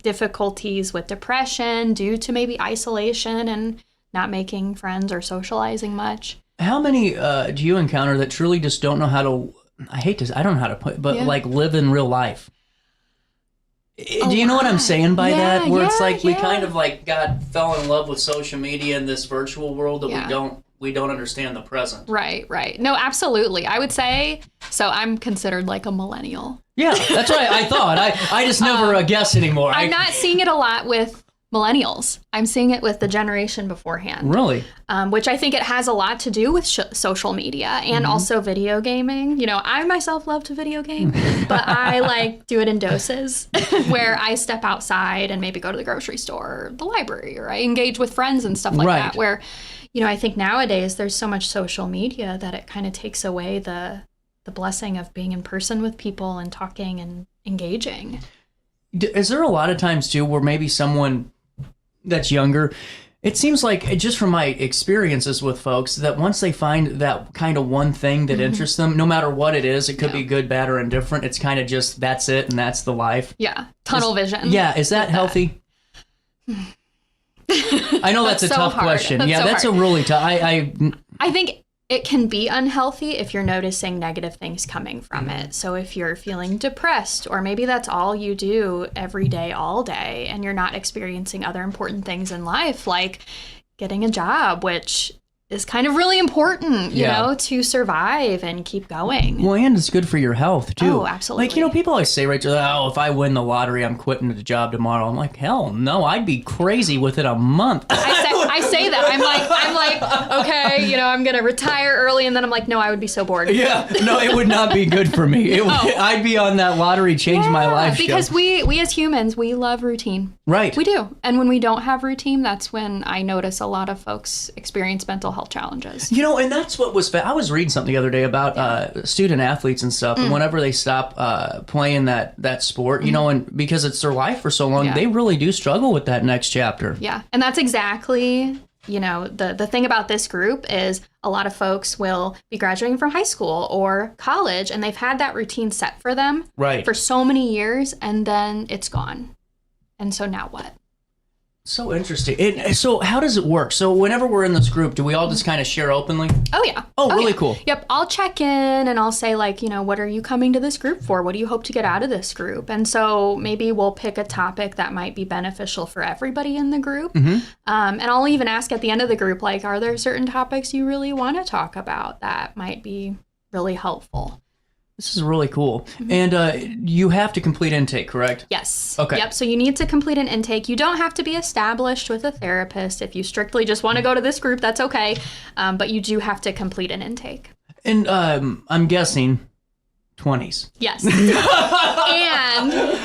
difficulties with depression due to maybe isolation and not making friends or socializing much. How many do you encounter that truly just don't know how to, I don't know how to put, but like live in real life? Do you know what I'm saying by that? Where it's like we kind of like fell in love with social media and this virtual world that we don't understand the present. Right. No, absolutely. I would say, so I'm considered like a millennial. Yeah, that's what I thought. I just never guess anymore. I'm not seeing it a lot with millennials. I'm seeing it with the generation beforehand. Really? Which I think it has a lot to do with social media and also video gaming. You know, I myself love to video game, but I like do it in doses where I step outside and maybe go to the grocery store or the library, or I engage with friends and stuff like that, where, you know, I think nowadays there's so much social media that it kind of takes away the blessing of being in person with people and talking and engaging. Is there a lot of times too where maybe someone that's younger, it seems like, just from my experiences with folks, that once they find that kind of one thing that interests them, no matter what it is, it could be good, bad, or indifferent, it's kind of just, that's it and that's the life. Yeah, tunnel vision. Yeah, is that healthy? I know that's a so tough hard. question. That's a really tough. I think it can be unhealthy if you're noticing negative things coming from it. So if you're feeling depressed, or maybe that's all you do every day, all day, and you're not experiencing other important things in life, like getting a job, which is kind of really important, you know, to survive and keep going. Well, and it's good for your health, too. Oh, absolutely. Like, you know, people always say, Rachel, oh, if I win the lottery, I'm quitting the job tomorrow. I'm like, hell no, I'd be crazy within a month. I say that. I'm like, okay, you know, I'm going to retire early, and then I'm like, no, I would be so bored. Yeah, no, it would not be good for me. I'd be on that lottery change my life because show. we as humans, we love routine. Right. We do. And when we don't have routine, that's when I notice a lot of folks experience mental health challenges. You know, and that's what was, I was reading something the other day about student athletes and stuff, and whenever they stop playing that sport, you know, and because it's their life for so long, they really do struggle with that next chapter. Yeah, and that's exactly, you know, the thing about this group is a lot of folks will be graduating from high school or college, and they've had that routine set for them for so many years, and then it's gone. And so now what? So interesting. So how does it work? So whenever we're in this group, do we all just kind of share openly? Oh, yeah. Oh, really cool. Yep. I'll check in and I'll say, like, you know, what are you coming to this group for? What do you hope to get out of this group? And so maybe we'll pick a topic that might be beneficial for everybody in the group. And I'll even ask at the end of the group, like, are there certain topics you really want to talk about that might be really helpful? This is really cool. And you have to complete intake, correct? Yes. Okay. Yep. So you need to complete an intake. You don't have to be established with a therapist. If you strictly just want to go to this group, that's okay. But you do have to complete an intake. And I'm guessing 20s. Yes. And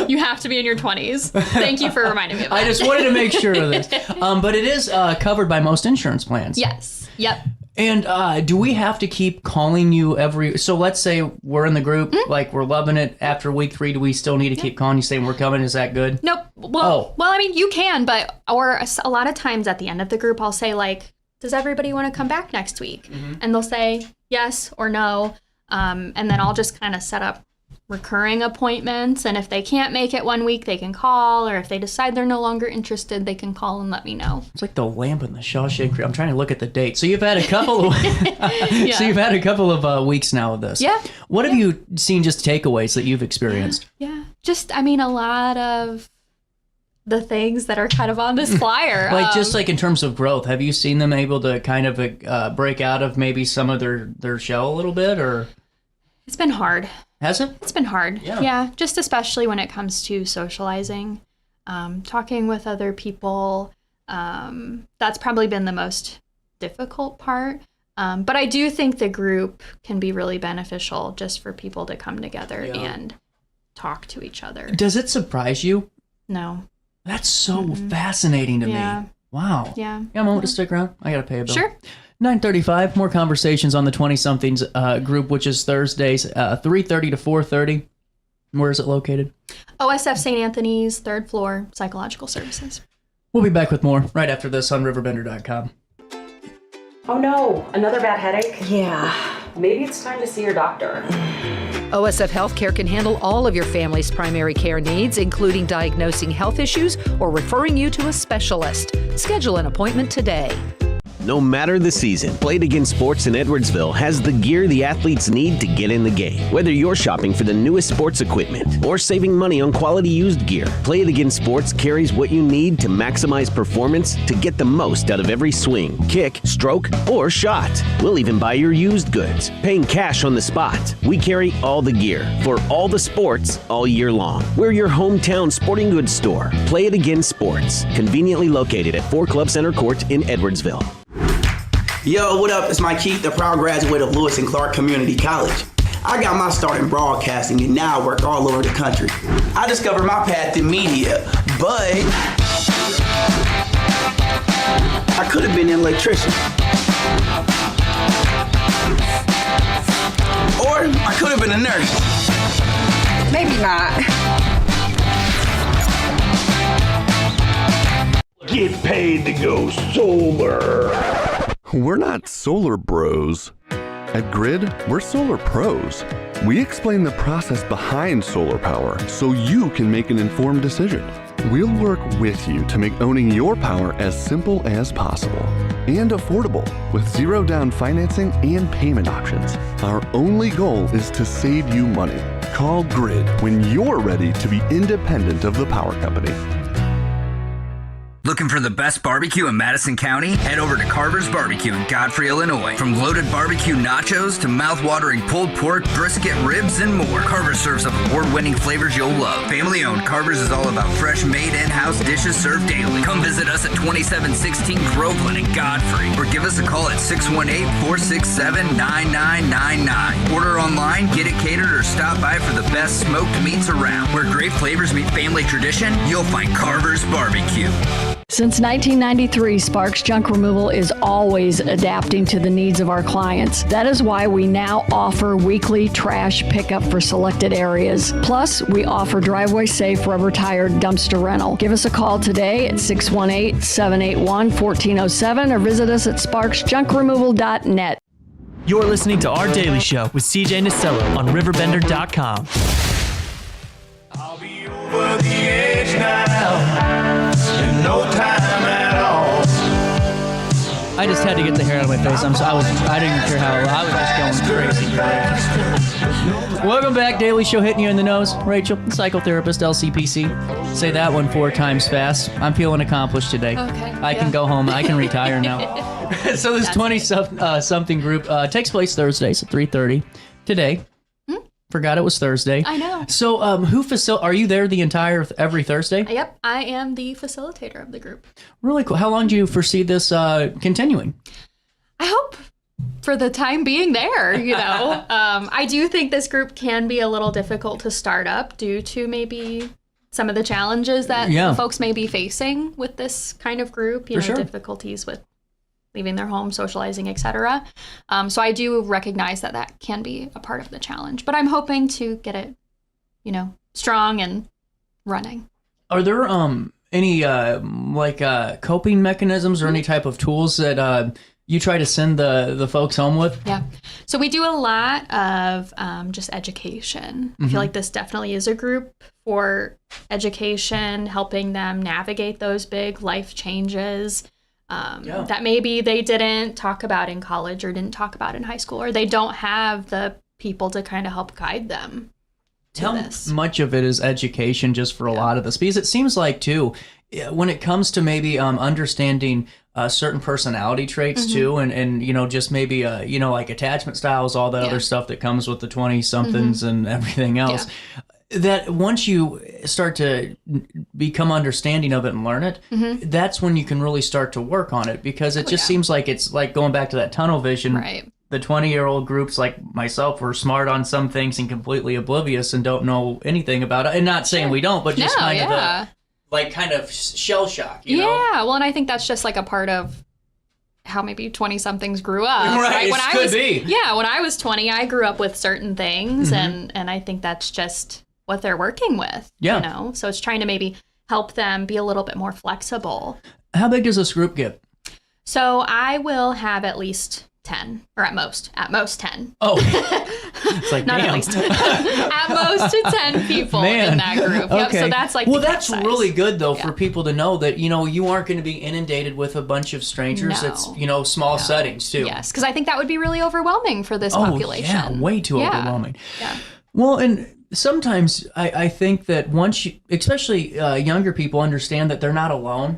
you have to be in your 20s. Thank you for reminding me of that. I just wanted to make sure of this. But it is covered by most insurance plans. Yes. Yep. And do we have to keep calling you so let's say we're in the group, like we're loving it. After week 3, do we still need to keep calling you saying we're coming? Is that good? Nope. Well, I mean, you can, or a lot of times at the end of the group, I'll say, like, does everybody want to come back next week? And they'll say yes or no. And then I'll just kind of set up recurring appointments, and if they can't make it one week, they can call, or if they decide they're no longer interested, they can call and let me know. It's like the lamp in the Shawshank. I'm trying to look at the date. So you've had a couple of so you've had a couple of weeks now of this. Yeah. What have you seen, just takeaways that you've experienced? Yeah. Just, I mean, a lot of the things that are kind of on this flyer. Like just like in terms of growth, have you seen them able to kind of break out of maybe some of their shell a little bit, or? It's been hard. Has it? It's been hard. Yeah. Just especially when it comes to socializing, talking with other people. That's probably been the most difficult part. But I do think the group can be really beneficial just for people to come together and talk to each other. Does it surprise you? No. That's so fascinating to me. Wow. Yeah. Yeah, a moment to stick around. I got to pay a bill. Sure. 9:35, more conversations on the 20-somethings group, which is Thursdays, 3:30 to 4:30. Where is it located? OSF St. Anthony's, 3rd floor, Psychological Services. We'll be back with more right after this on RiverBender.com. Oh no, another bad headache? Yeah. Maybe it's time to see your doctor. OSF Healthcare can handle all of your family's primary care needs, including diagnosing health issues or referring you to a specialist. Schedule an appointment today. No matter the season, Play It Again Sports in Edwardsville has the gear the athletes need to get in the game. Whether you're shopping for the newest sports equipment or saving money on quality used gear, Play It Again Sports carries what you need to maximize performance to get the most out of every swing, kick, stroke, or shot. We'll even buy your used goods, paying cash on the spot. We carry all the gear for all the sports all year long. We're your hometown sporting goods store. Play It Again Sports, conveniently located at 4 Club Center Court in Edwardsville. Yo, what up? It's Mike Keith, the proud graduate of Lewis and Clark Community College. I got my start in broadcasting and now I work all over the country. I discovered my path in media, but I could have been an electrician. Or I could have been a nurse. Maybe not. Get paid to go solar. We're not solar bros. At Grid, we're solar pros. We explain the process behind solar power so you can make an informed decision. We'll work with you to make owning your power as simple as possible and affordable with zero down financing and payment options. Our only goal is to save you money. Call Grid when you're ready to be independent of the power company. Looking for the best barbecue in Madison County? Head over to Carver's Barbecue in Godfrey, Illinois. From loaded barbecue nachos to mouth-watering pulled pork, brisket, ribs, and more, Carver serves up award-winning flavors you'll love. Family-owned, Carver's is all about fresh, made in-house dishes served daily. Come visit us at 2716 Groveland in Godfrey, or give us a call at 618-467-9999. Order online, get it catered, or stop by for the best smoked meats around. Where great flavors meet family tradition, you'll find Carver's Barbecue. Since 1993, Sparks Junk Removal is always adapting to the needs of our clients. That is why we now offer weekly trash pickup for selected areas. Plus, we offer driveway-safe rubber-tired dumpster rental. Give us a call today at 618-781-1407 or visit us at sparksjunkremoval.net. You're listening to Our Daily Show with CJ Nicello on RiverBender.com. I'll be over the edge now. No time at all. I just had to get the hair out of my face. I didn't care how. I was just going crazy. Welcome back, Daily Show hitting you in the nose. Rachel, psychotherapist, LCPC. Say that one 4 times fast. I'm feeling accomplished today. Okay. I can go home. I can retire now. So this 20-something group takes place Thursdays at 3:30 today. Forgot it was Thursday. I know. So, are you there every Thursday? Yep, I am the facilitator of the group. Really cool. How long do you foresee this continuing? I hope for the time being there, I do think this group can be a little difficult to start up due to maybe some of the challenges that folks may be facing with this kind of group, difficulties with leaving their home, socializing, etc. So I do recognize that can be a part of the challenge, but I'm hoping to get it, strong and running. Are there any coping mechanisms or any type of tools that you try to send the folks home with? Yeah. So we do a lot of just education. I feel like this definitely is a group for education, helping them navigate those big life changes. That maybe they didn't talk about in college or didn't talk about in high school, or they don't have the people to kind of help guide them to this. How much of it is education just for a lot of this? Because it seems like, too, when it comes to maybe understanding certain personality traits, too, and just maybe, like attachment styles, all that other stuff that comes with the 20-somethings and everything else, that once you start to become understanding of it and learn it, that's when you can really start to work on it, because it just seems like it's like going back to that tunnel vision. Right. The 20-year-old groups like myself were smart on some things and completely oblivious and don't know anything about it. And not saying we don't, but just kind of shell shock, you know? Yeah, well, and I think that's just like a part of how maybe 20-somethings grew up. Right, When I was 20, I grew up with certain things, and I think that's just what they're working with, So it's trying to maybe help them be a little bit more flexible. How big does this group get? So I will have at least 10, or at most 10. Oh, it's like, not damn. at least. At most 10 people in that group. Yep, Okay. so that's like well, the that's size. really good though for people to know that you aren't going to be inundated with a bunch of strangers. No. It's small settings too. Yes, because I think that would be really overwhelming for this population. Yeah, way too Yeah. overwhelming. Yeah. Well, and sometimes I think that once you, especially younger people, understand that they're not alone,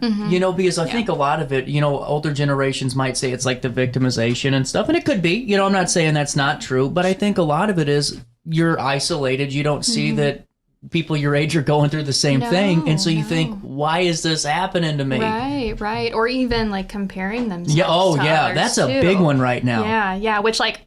because I think a lot of it, older generations might say it's like the victimization and stuff, and it could be, I'm not saying that's not true, but I think a lot of it is you're isolated. You don't see that people your age are going through the same thing, and so you think, why is this happening to me? Right. Or even like comparing themselves Yeah, to others, that's a too. big one right now. Yeah, which like,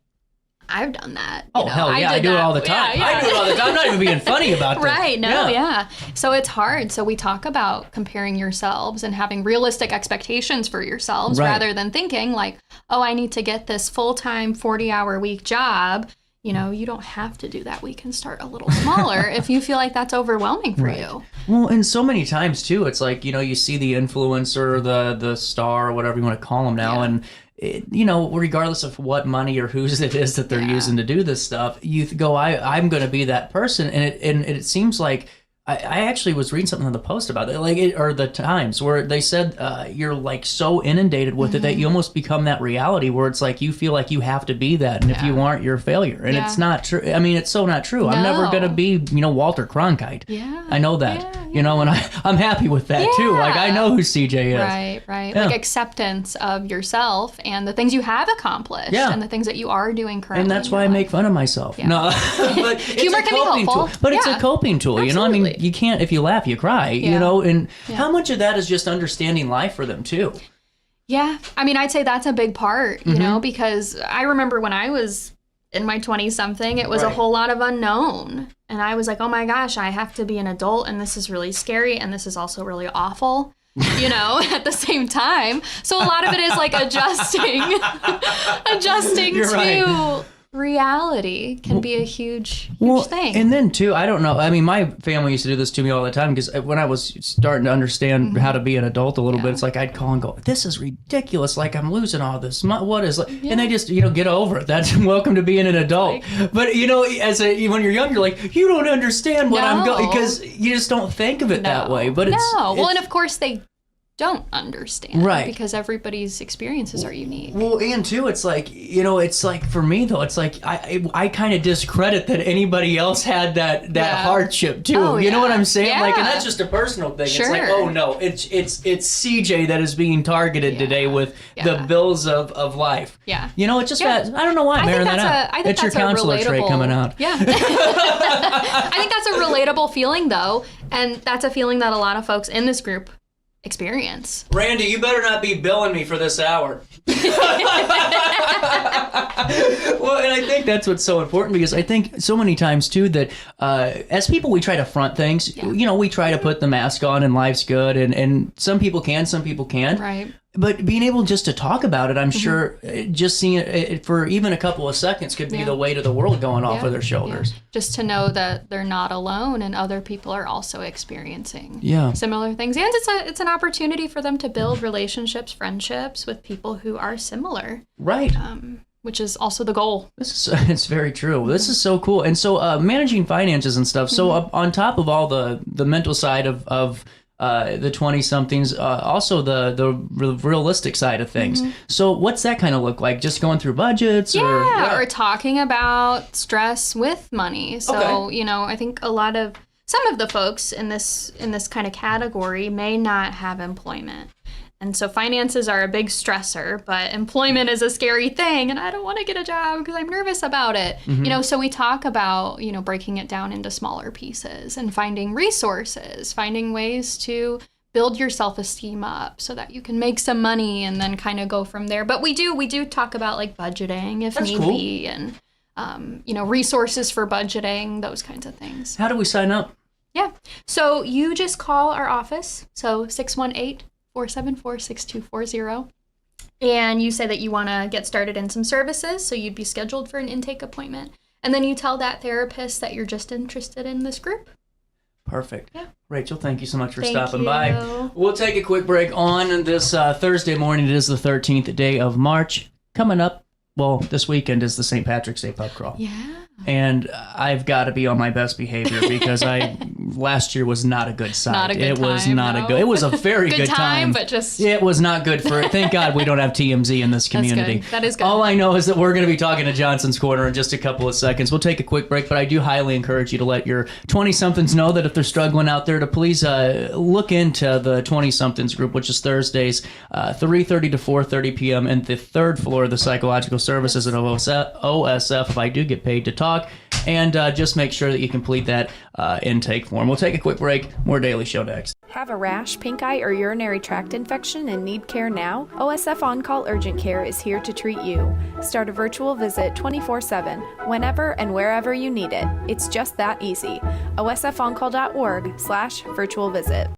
I've done that. Oh, hell yeah, I do it all the time. Yeah. I do it all the time. I'm not even being funny about this. Right, yeah. So it's hard. So we talk about comparing yourselves and having realistic expectations for yourselves rather than thinking like, oh, I need to get this full-time 40-hour week job. You don't have to do that. We can start a little smaller if you feel like that's overwhelming for you. Well, and so many times too, it's like, you see the influencer, the star, or whatever you want to call them now, and regardless of what money or whose it is that they're using to do this stuff, you go, I'm going to be that person, and it seems like I actually was reading something on the Post about it, or the Times, where they said you're like so inundated with it that you almost become that reality where it's like you feel like you have to be that, and if you aren't, you're a failure, and it's not true. I mean, it's so not true. No. I'm never gonna be, Walter Cronkite. Yeah, I know that. And I'm happy with that too. Like I know who CJ is. Right. Yeah. Like acceptance of yourself and the things you have accomplished and the things that you are doing currently. And that's why I make fun of myself. Yeah. No, but Humor it's a can be coping helpful. tool. But it's a coping tool. Absolutely. I mean, you can't, if you laugh, you cry. And how much of that is just understanding life for them too? Yeah, I mean, I'd say that's a big part. Because I remember when I was in my 20-something, it was a whole lot of unknown. And I was like, oh my gosh, I have to be an adult, and this is really scary, and this is also really awful, at the same time. So a lot of it is like adjusting to reality can be a huge thing. And then too, I don't know. I mean, my family used to do this to me all the time because when I was starting to understand how to be an adult a little bit, it's like I'd call and go, "This is ridiculous! Like I'm losing all this. What is?" And they just, get over it. That's welcome to being an adult. But when you're younger, like you don't understand what I'm going because you just don't think of it that way. But it's well, and of course they don't understand, right? Because everybody's experiences are unique. Well, and too, it's like it's like for me though, it's like I kind of discredit that anybody else had that hardship too. Oh, you know what I'm saying? Yeah. Like, and that's just a personal thing. Sure. It's like, oh no, it's CJ that is being targeted today with the bills of life. Yeah. It's just I don't know why I'm airing that out. I think it's your that's counselor trait coming out. Yeah. I think that's a relatable feeling though, and that's a feeling that a lot of folks in this group experience. Randy, you better not be billing me for this hour. Well, and I think that's what's so important because I think so many times too that as people we try to front things. We try to put the mask on and life's good, and some people can, some people can't. Right. But being able just to talk about it, I'm sure just seeing it for even a couple of seconds could be the weight of the world going off of their shoulders. Just to know that they're not alone and other people are also experiencing similar things. And it's an opportunity for them to build relationships, friendships with people who are similar. Right. Which is also the goal. It's very true. This is so cool. And so managing finances and stuff. So on top of all the mental side of the 20-somethings, also the realistic side of things. So what's that kind of look like? Just going through budgets? Or talking about stress with money. So, I think some of the folks in this kind of category may not have employment. And so finances are a big stressor, but employment is a scary thing, and I don't want to get a job because I'm nervous about it. So we talk about, breaking it down into smaller pieces and finding resources, finding ways to build your self-esteem up so that you can make some money and then kind of go from there. But we do talk about like budgeting if need be, and resources for budgeting, those kinds of things. How do we sign up? Yeah. So you just call our office. So 618-474-6240. And you say that you want to get started in some services, so you'd be scheduled for an intake appointment. And then you tell that therapist that you're just interested in this group. Perfect. Yeah. Rachel, thank you so much for Thank stopping you. by. We'll take a quick break on this Thursday morning. It is the 13th day of March. Coming up, well, this weekend is the St. Patrick's Day pub crawl. Yeah. And I've got to be on my best behavior because last year was not a good sight. Not a good time, was not a good. It was a very good time, but just it was not good for it. Thank God we don't have TMZ in this community. That's good. That is good. All I know is that we're going to be talking to Johnson's Corner in just a couple of seconds. We'll take a quick break, but I do highly encourage you to let your 20-somethings know that if they're struggling out there, to please look into the 20-somethings group, which is Thursdays, 3:30 to 4:30 p.m. and the third floor of the Psychological Services at OSF. If I do get paid to talk. And just make sure that you complete that intake form. We'll take a quick break. More Daily Show next. Have a rash, pink eye, or urinary tract infection and need care now? OSF On-Call Urgent Care is here to treat you. Start a virtual visit 24/7, whenever and wherever you need it. It's just that easy. OSFOnCall.org/virtual visit.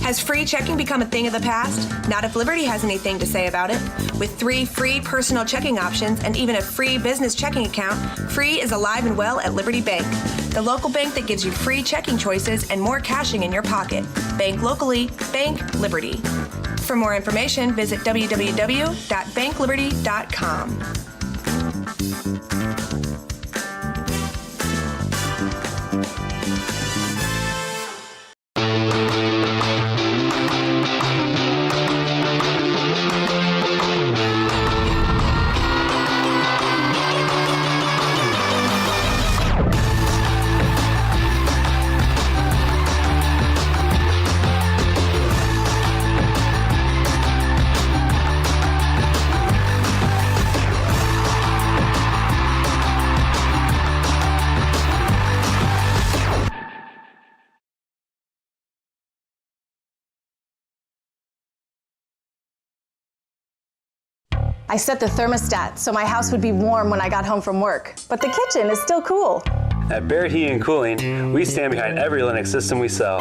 Has free checking become a thing of the past? Not if Liberty has anything to say about it. With 3 free personal checking options and even a free business checking account, free is alive and well at Liberty Bank, the local bank that gives you free checking choices and more cashing in your pocket. Bank locally, bank Liberty. For more information, visit www.bankliberty.com. I set the thermostat so my house would be warm when I got home from work, but the kitchen is still cool. At Barrett Heating and Cooling, we stand behind every Linux system we sell.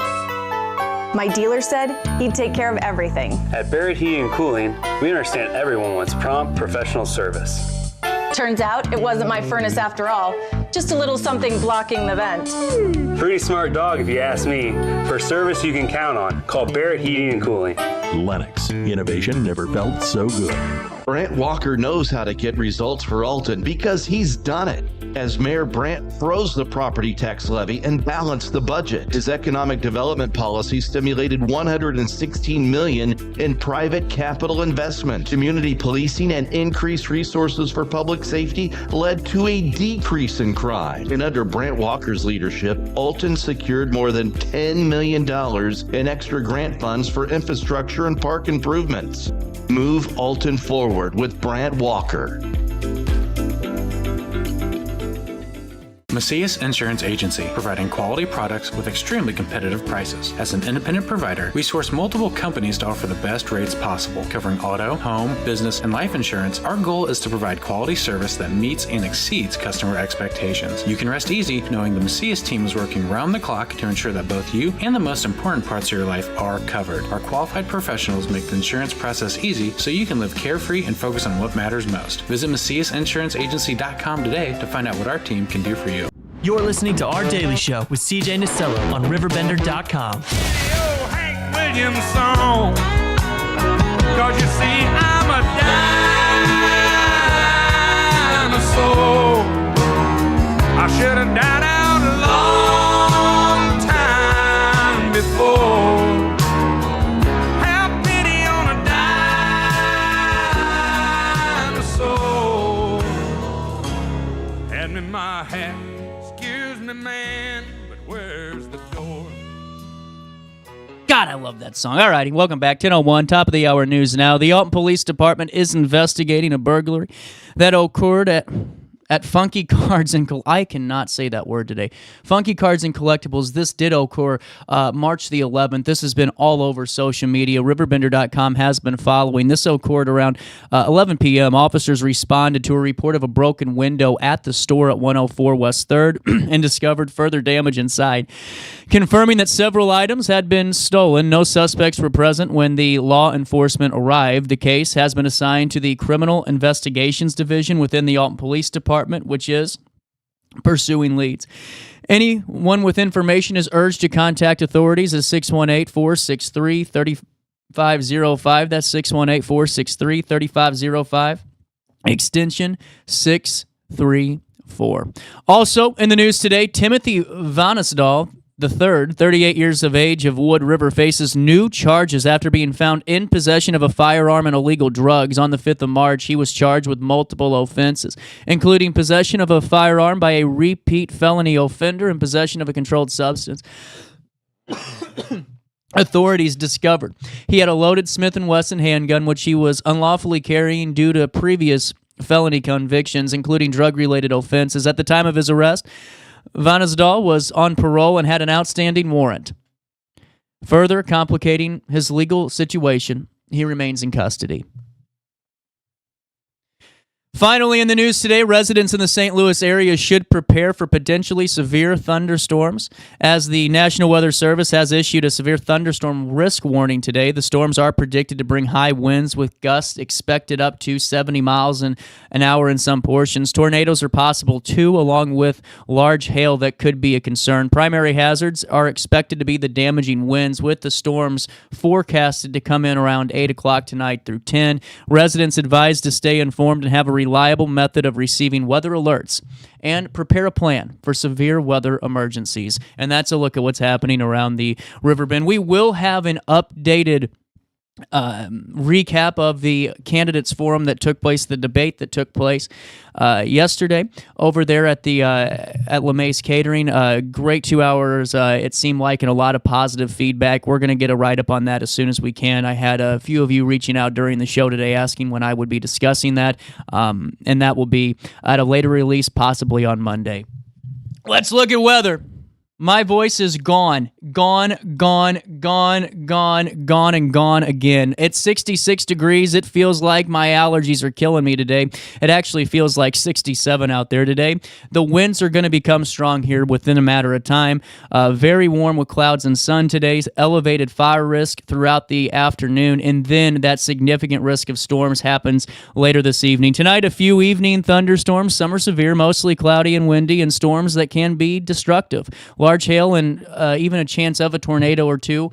My dealer said he'd take care of everything. At Barrett Heating and Cooling, we understand everyone wants prompt, professional service. Turns out it wasn't my furnace after all, just a little something blocking the vent. Pretty smart dog if you ask me. For service you can count on, call Barrett Heating and Cooling. Lennox. Innovation never felt so good. Brant Walker knows how to get results for Alton because he's done it. As Mayor Brant froze the property tax levy and balanced the budget, his economic development policy stimulated $116 million in private capital investment. Community policing and increased resources for public safety led to a decrease in crime. And under Brant Walker's leadership, Alton secured more than $10 million in extra grant funds for infrastructure and park improvements. Move Alton forward with Brant Walker. Macias Insurance Agency, providing quality products with extremely competitive prices. As an independent provider, we source multiple companies to offer the best rates possible, covering auto, home, business, and life insurance. Our goal is to provide quality service that meets and exceeds customer expectations. You can rest easy knowing the Macias team is working round the clock to ensure that both you and the most important parts of your life are covered. Our qualified professionals make the insurance process easy so you can live carefree and focus on what matters most. Visit MaciasInsuranceAgency.com today to find out what our team can do for you. You're listening to Our Daily Show with CJ Nasello on RiverBender.com. Hank Williams song, 'cause you see I'm a dinosaur. I should have died out a long time before. Have pity on a dinosaur. Hand me my hat. Excuse me, man, but where's the door? God, I love that song. All righty, welcome back. 10:01, top of the hour news now. The Alton Police Department is investigating a burglary that occurred at Funky Cards and I cannot say that word today. Funky Cards and Collectibles. This did occur March the 11th. This has been all over social media. RiverBender.com has been following. This occurred around 11 p.m. Officers responded to a report of a broken window at the store at 104 West 3rd and discovered further damage inside. Confirming that several items had been stolen, no suspects were present when the law enforcement arrived. The case has been assigned to the Criminal Investigations Division within the Alton Police Department, which is pursuing leads. Anyone with information is urged to contact authorities at 618-463-3505. That's 618-463-3505. extension 634. Also in the news today, Timothy Vanisdahl the third, 38 years of age, of Wood River, faces new charges after being found in possession of a firearm and illegal drugs. On the 5th of March, he was charged with multiple offenses, including possession of a firearm by a repeat felony offender and possession of a controlled substance. Authorities discovered he had a loaded Smith & Wesson handgun, which he was unlawfully carrying due to previous felony convictions, including drug-related offenses. At the time of his arrest, Vanisdahl was on parole and had an outstanding warrant. Further complicating his legal situation, he remains in custody. Finally, in the news today, residents in the St. Louis area should prepare for potentially severe thunderstorms. As the National Weather Service has issued a severe thunderstorm risk warning today, the storms are predicted to bring high winds with gusts expected up to 70 miles an hour in some portions. Tornadoes are possible too, along with large hail that could be a concern. Primary hazards are expected to be the damaging winds, with the storms forecasted to come in around 8 o'clock tonight through 10. Residents advised to stay informed and have a reliable method of receiving weather alerts and prepare a plan for severe weather emergencies. And that's a look at what's happening around the Riverbend. We will have an updated recap of the candidates forum that took place, the debate that took place yesterday over there at the at LeMay's Catering. Great 2 hours, it seemed like, and a lot of positive feedback. We're going to get a write-up on that as soon as we can. I had a few of you reaching out during the show today asking when I would be discussing that, and that will be at a later release, possibly on Monday. Let's look at weather. My voice is gone again. It's 66 degrees. It feels like my allergies are killing me today. It actually feels like 67 out there today. The winds are going to become strong here within a matter of time. Very warm with clouds and sun today. Elevated fire risk throughout the afternoon, and then that significant risk of storms happens later this evening. Tonight, a few evening thunderstorms. Some are severe, mostly cloudy and windy, and storms that can be destructive. Large hail and even a chance of a tornado or two.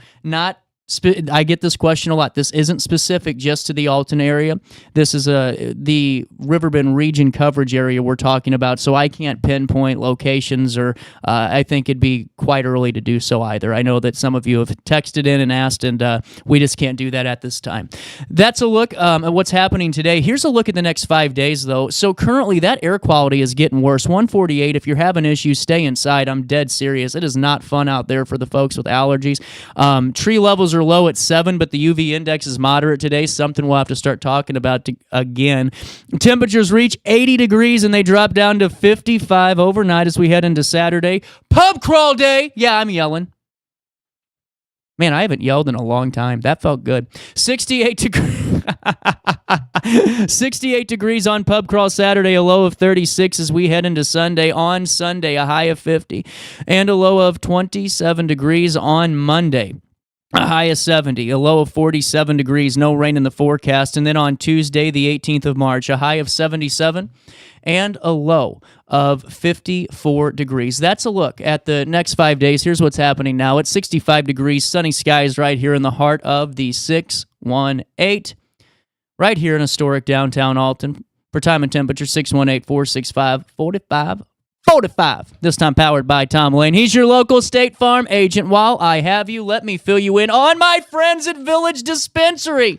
I get this question a lot. This isn't specific just to the Alton area. This is the Riverbend region coverage area we're talking about, so I can't pinpoint locations, or I think it'd be quite early to do so either. I know that some of you have texted in and asked, and we just can't do that at this time. That's a look at what's happening today. Here's a look at the next 5 days, though. So currently, that air quality is getting worse. 148, if you're having issues, stay inside. I'm dead serious. It is not fun out there for the folks with allergies. Tree levels are low at 7, but the UV index is moderate today, something we'll have to start talking about again. Temperatures reach 80 degrees and they drop down to 55 overnight as we head into Saturday. Pub crawl day! Yeah, I'm yelling. Man, I haven't yelled in a long time. That felt good. 68 degrees. 68 degrees on pub crawl Saturday, a low of 36 as we head into Sunday. On Sunday, a high of 50 and a low of 27 degrees on Monday. A high of 70, a low of 47 degrees, no rain in the forecast. And then on Tuesday, the 18th of March, a high of 77 and a low of 54 degrees. That's a look at the next 5 days. Here's what's happening now. It's 65 degrees, sunny skies right here in the heart of the 618, right here in historic downtown Alton. For time and temperature, 618-465-4545. This time powered by Tom Lane. He's your local State Farm agent. While I have you, let me fill you in on my friends at Village Dispensary.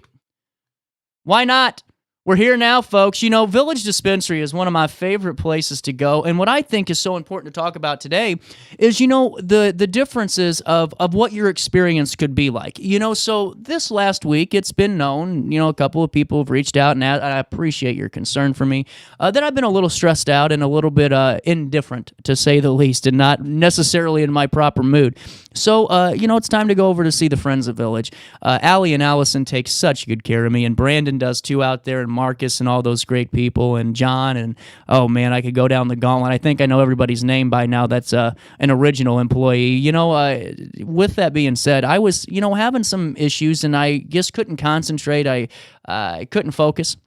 Why not? We're here now, folks. You know, Village Dispensary is one of my favorite places to go. And what I think is so important to talk about today is, you know, the differences of what your experience could be like. You know, so this last week, it's been known, you know, a couple of people have reached out, and I appreciate your concern for me, that I've been a little stressed out and a little bit indifferent, to say the least, and not necessarily in my proper mood. So, you know, it's time to go over to see the Friends of Village. Allie and Allison take such good care of me, and Brandon does too out there, and Marcus and all those great people, and John, and oh man, I could go down the gauntlet. I think I know everybody's name by now that's an original employee. You know, with that being said, I was, you know, having some issues, and I just couldn't concentrate. I couldn't focus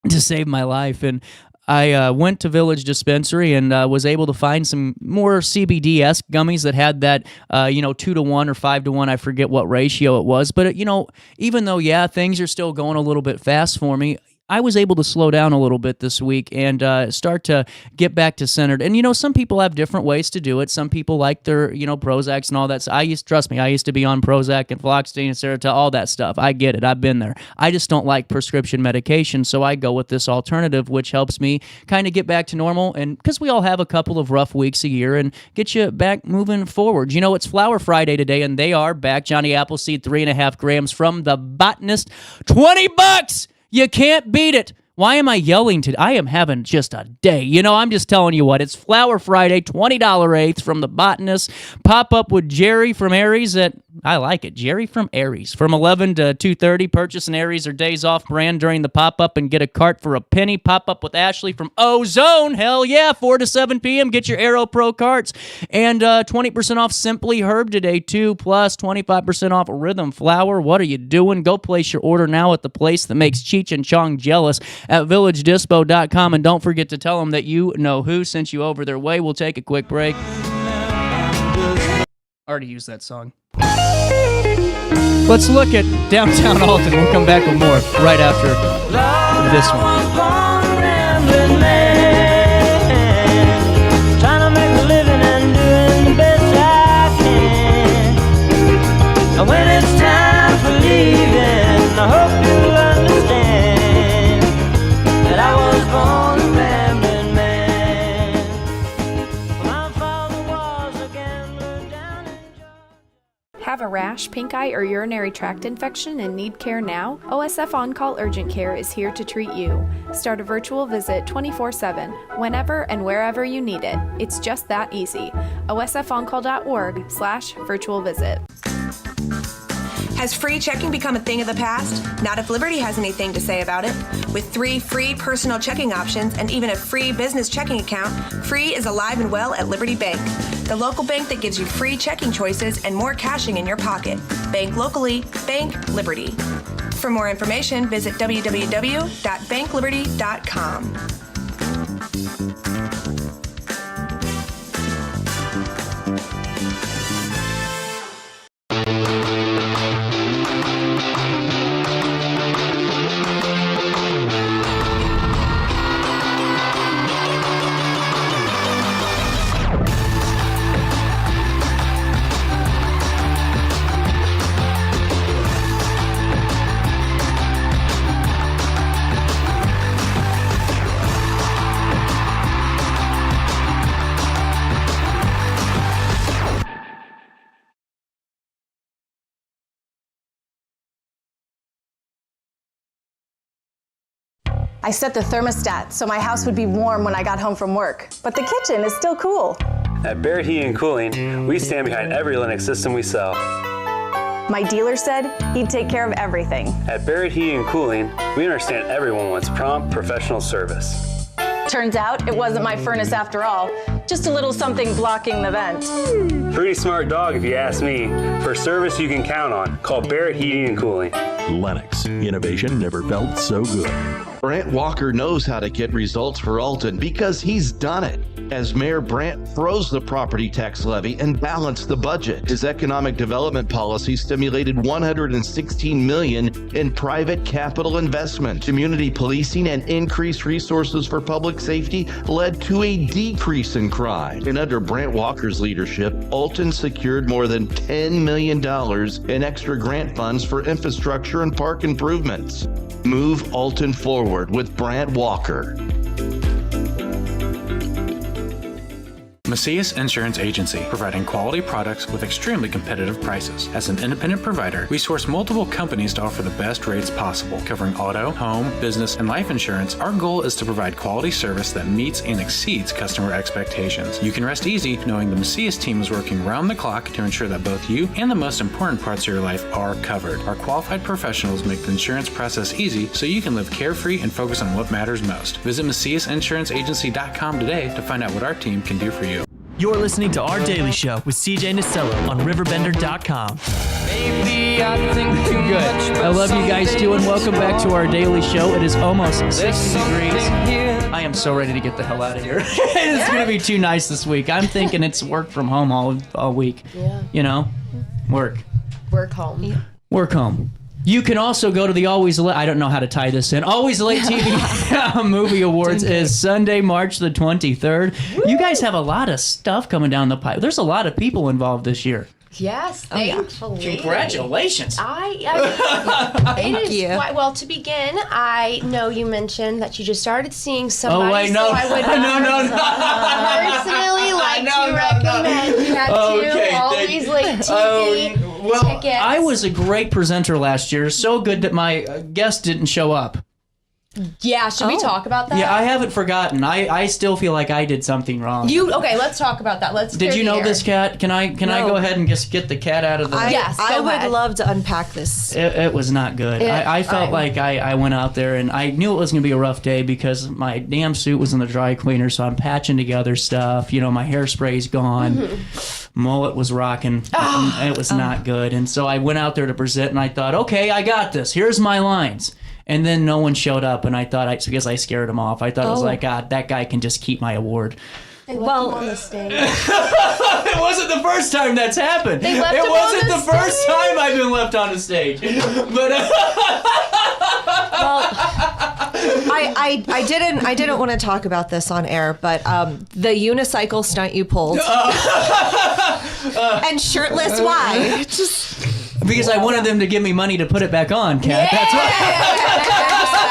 to save my life, and I went to Village Dispensary and was able to find some more CBD-esque gummies that had that, 2-to-1 or 5-to-1. I forget what ratio it was. But, you know, even though, yeah, things are still going a little bit fast for me, I was able to slow down a little bit this week and start to get back to centered. And, some people have different ways to do it. Some people like their, Prozacs and all that. So I used to be on Prozac and Fluoxetine and Serotal, all that stuff. I get it. I've been there. I just don't like prescription medication, so I go with this alternative, which helps me kind of get back to normal. And because we all have a couple of rough weeks a year and get you back moving forward. It's Flower Friday today, and they are back. Johnny Appleseed, 3.5 grams from The Botanist. $20! You can't beat it. Why am I yelling today? I am having just a day. I'm just telling you what. It's Flower Friday, $20 eighths from The Botanist. Pop up with Jerry from Aries I like it. Jerry from Aries. From 11 to 2:30, purchase an Aries or Days Off brand during the pop-up and get a cart for a penny. Pop up with Ashley from Ozone. Hell yeah, 4 to 7 p.m. Get your Aero Pro carts. And 20% off Simply Herb today, too. Plus 25% off Rhythm Flower. What are you doing? Go place your order now at the place that makes Cheech and Chong jealous at VillageDispo.com. And don't forget to tell them that you know who sent you over their way. We'll take a quick break. Already used that song. Let's look at downtown Alton. We'll come back with more right after this one. Trying to make a living and doing the best I can. And when it's time for leaving, I hope you'll understand that I was born a rambling man. My father was a gambler down in Have a rash, pink eye, or urinary tract infection and need care now? OSF On-Call Urgent Care is here to treat you. Start a virtual visit 24/7, whenever and wherever you need it. It's just that easy. osfoncall.org/virtual visit. Has free checking become a thing of the past? Not if Liberty has anything to say about it. With 3 free personal checking options and even a free business checking account, free is alive and well at Liberty Bank, the local bank that gives you free checking choices and more cashing in your pocket. Bank locally, bank Liberty. For more information, visit www.bankliberty.com. I set the thermostat so my house would be warm when I got home from work, but the kitchen is still cool. At Barrett Heating and Cooling, we stand behind every Linux system we sell. My dealer said he'd take care of everything. At Barrett Heating and Cooling, we understand everyone wants prompt, professional service. Turns out it wasn't my furnace after all, just a little something blocking the vent. Pretty smart dog if you ask me. For service you can count on, call Barrett Heating and Cooling. Lennox, innovation never felt so good. Brant Walker knows how to get results for Alton because he's done it. As Mayor Brant froze the property tax levy and balanced the budget, his economic development policy stimulated $116 million in private capital investment. Community policing and increased resources for public safety led to a decrease in crime. And under Brant Walker's leadership, Alton secured more than $10 million in extra grant funds for infrastructure and park improvements. Move Alton forward with Brant Walker. Macias Insurance Agency, providing quality products with extremely competitive prices. As an independent provider, we source multiple companies to offer the best rates possible. Covering auto, home, business, and life insurance, our goal is to provide quality service that meets and exceeds customer expectations. You can rest easy knowing the Macias team is working round the clock to ensure that both you and the most important parts of your life are covered. Our qualified professionals make the insurance process easy so you can live carefree and focus on what matters most. Visit MaciasInsuranceAgency.com today to find out what our team can do for you. You're listening to Our Daily Show with CJ Nasello on RiverBender.com. Maybe I think too good. I love you guys too, and welcome back to Our Daily Show. It is almost 60 degrees. I am so ready to get the hell out of here. It's going to be too nice this week. I'm thinking it's work from home all week. Yeah. You know? Work. Work home. Yeah. Work home. You can also go to the I don't know how to tie this in. Always Late TV Movie Awards is Sunday, March the 23rd. Woo! You guys have a lot of stuff coming down the pipe. There's a lot of people involved this year. Yes, thankfully. Congratulations. Thank you. Well, to begin, I know you mentioned that you just started seeing somebody. Oh, wait, no. So I would personally like to recommend you have Always Late TV tickets. I was a great presenter last year. So good that my guest didn't show up. Yeah, should we talk about that? Yeah, I haven't forgotten. I still feel like I did something wrong. Okay, let's talk about that. Did you know this cat? Can I go ahead and just get the cat out of the... Yes, I would love to unpack this. It was not good. I felt like I went out there and I knew it was going to be a rough day because my damn suit was in the dry cleaner, so I'm patching together stuff. You know, my hairspray's gone. Mm-hmm. Mullet was rocking. It was not good. And so I went out there to present and I thought, okay, I got this. Here's my lines. And then no one showed up, and I thought, because I scared him off, I thought it was like, God, that guy can just keep my award. They left him on the stage. It wasn't the first time that's happened. It wasn't the first time I've been left on the stage. But I didn't want to talk about this on air, but the unicycle stunt you pulled and shirtless, why? Because I wanted them to give me money to put it back on, Kat. Yeah! That's why.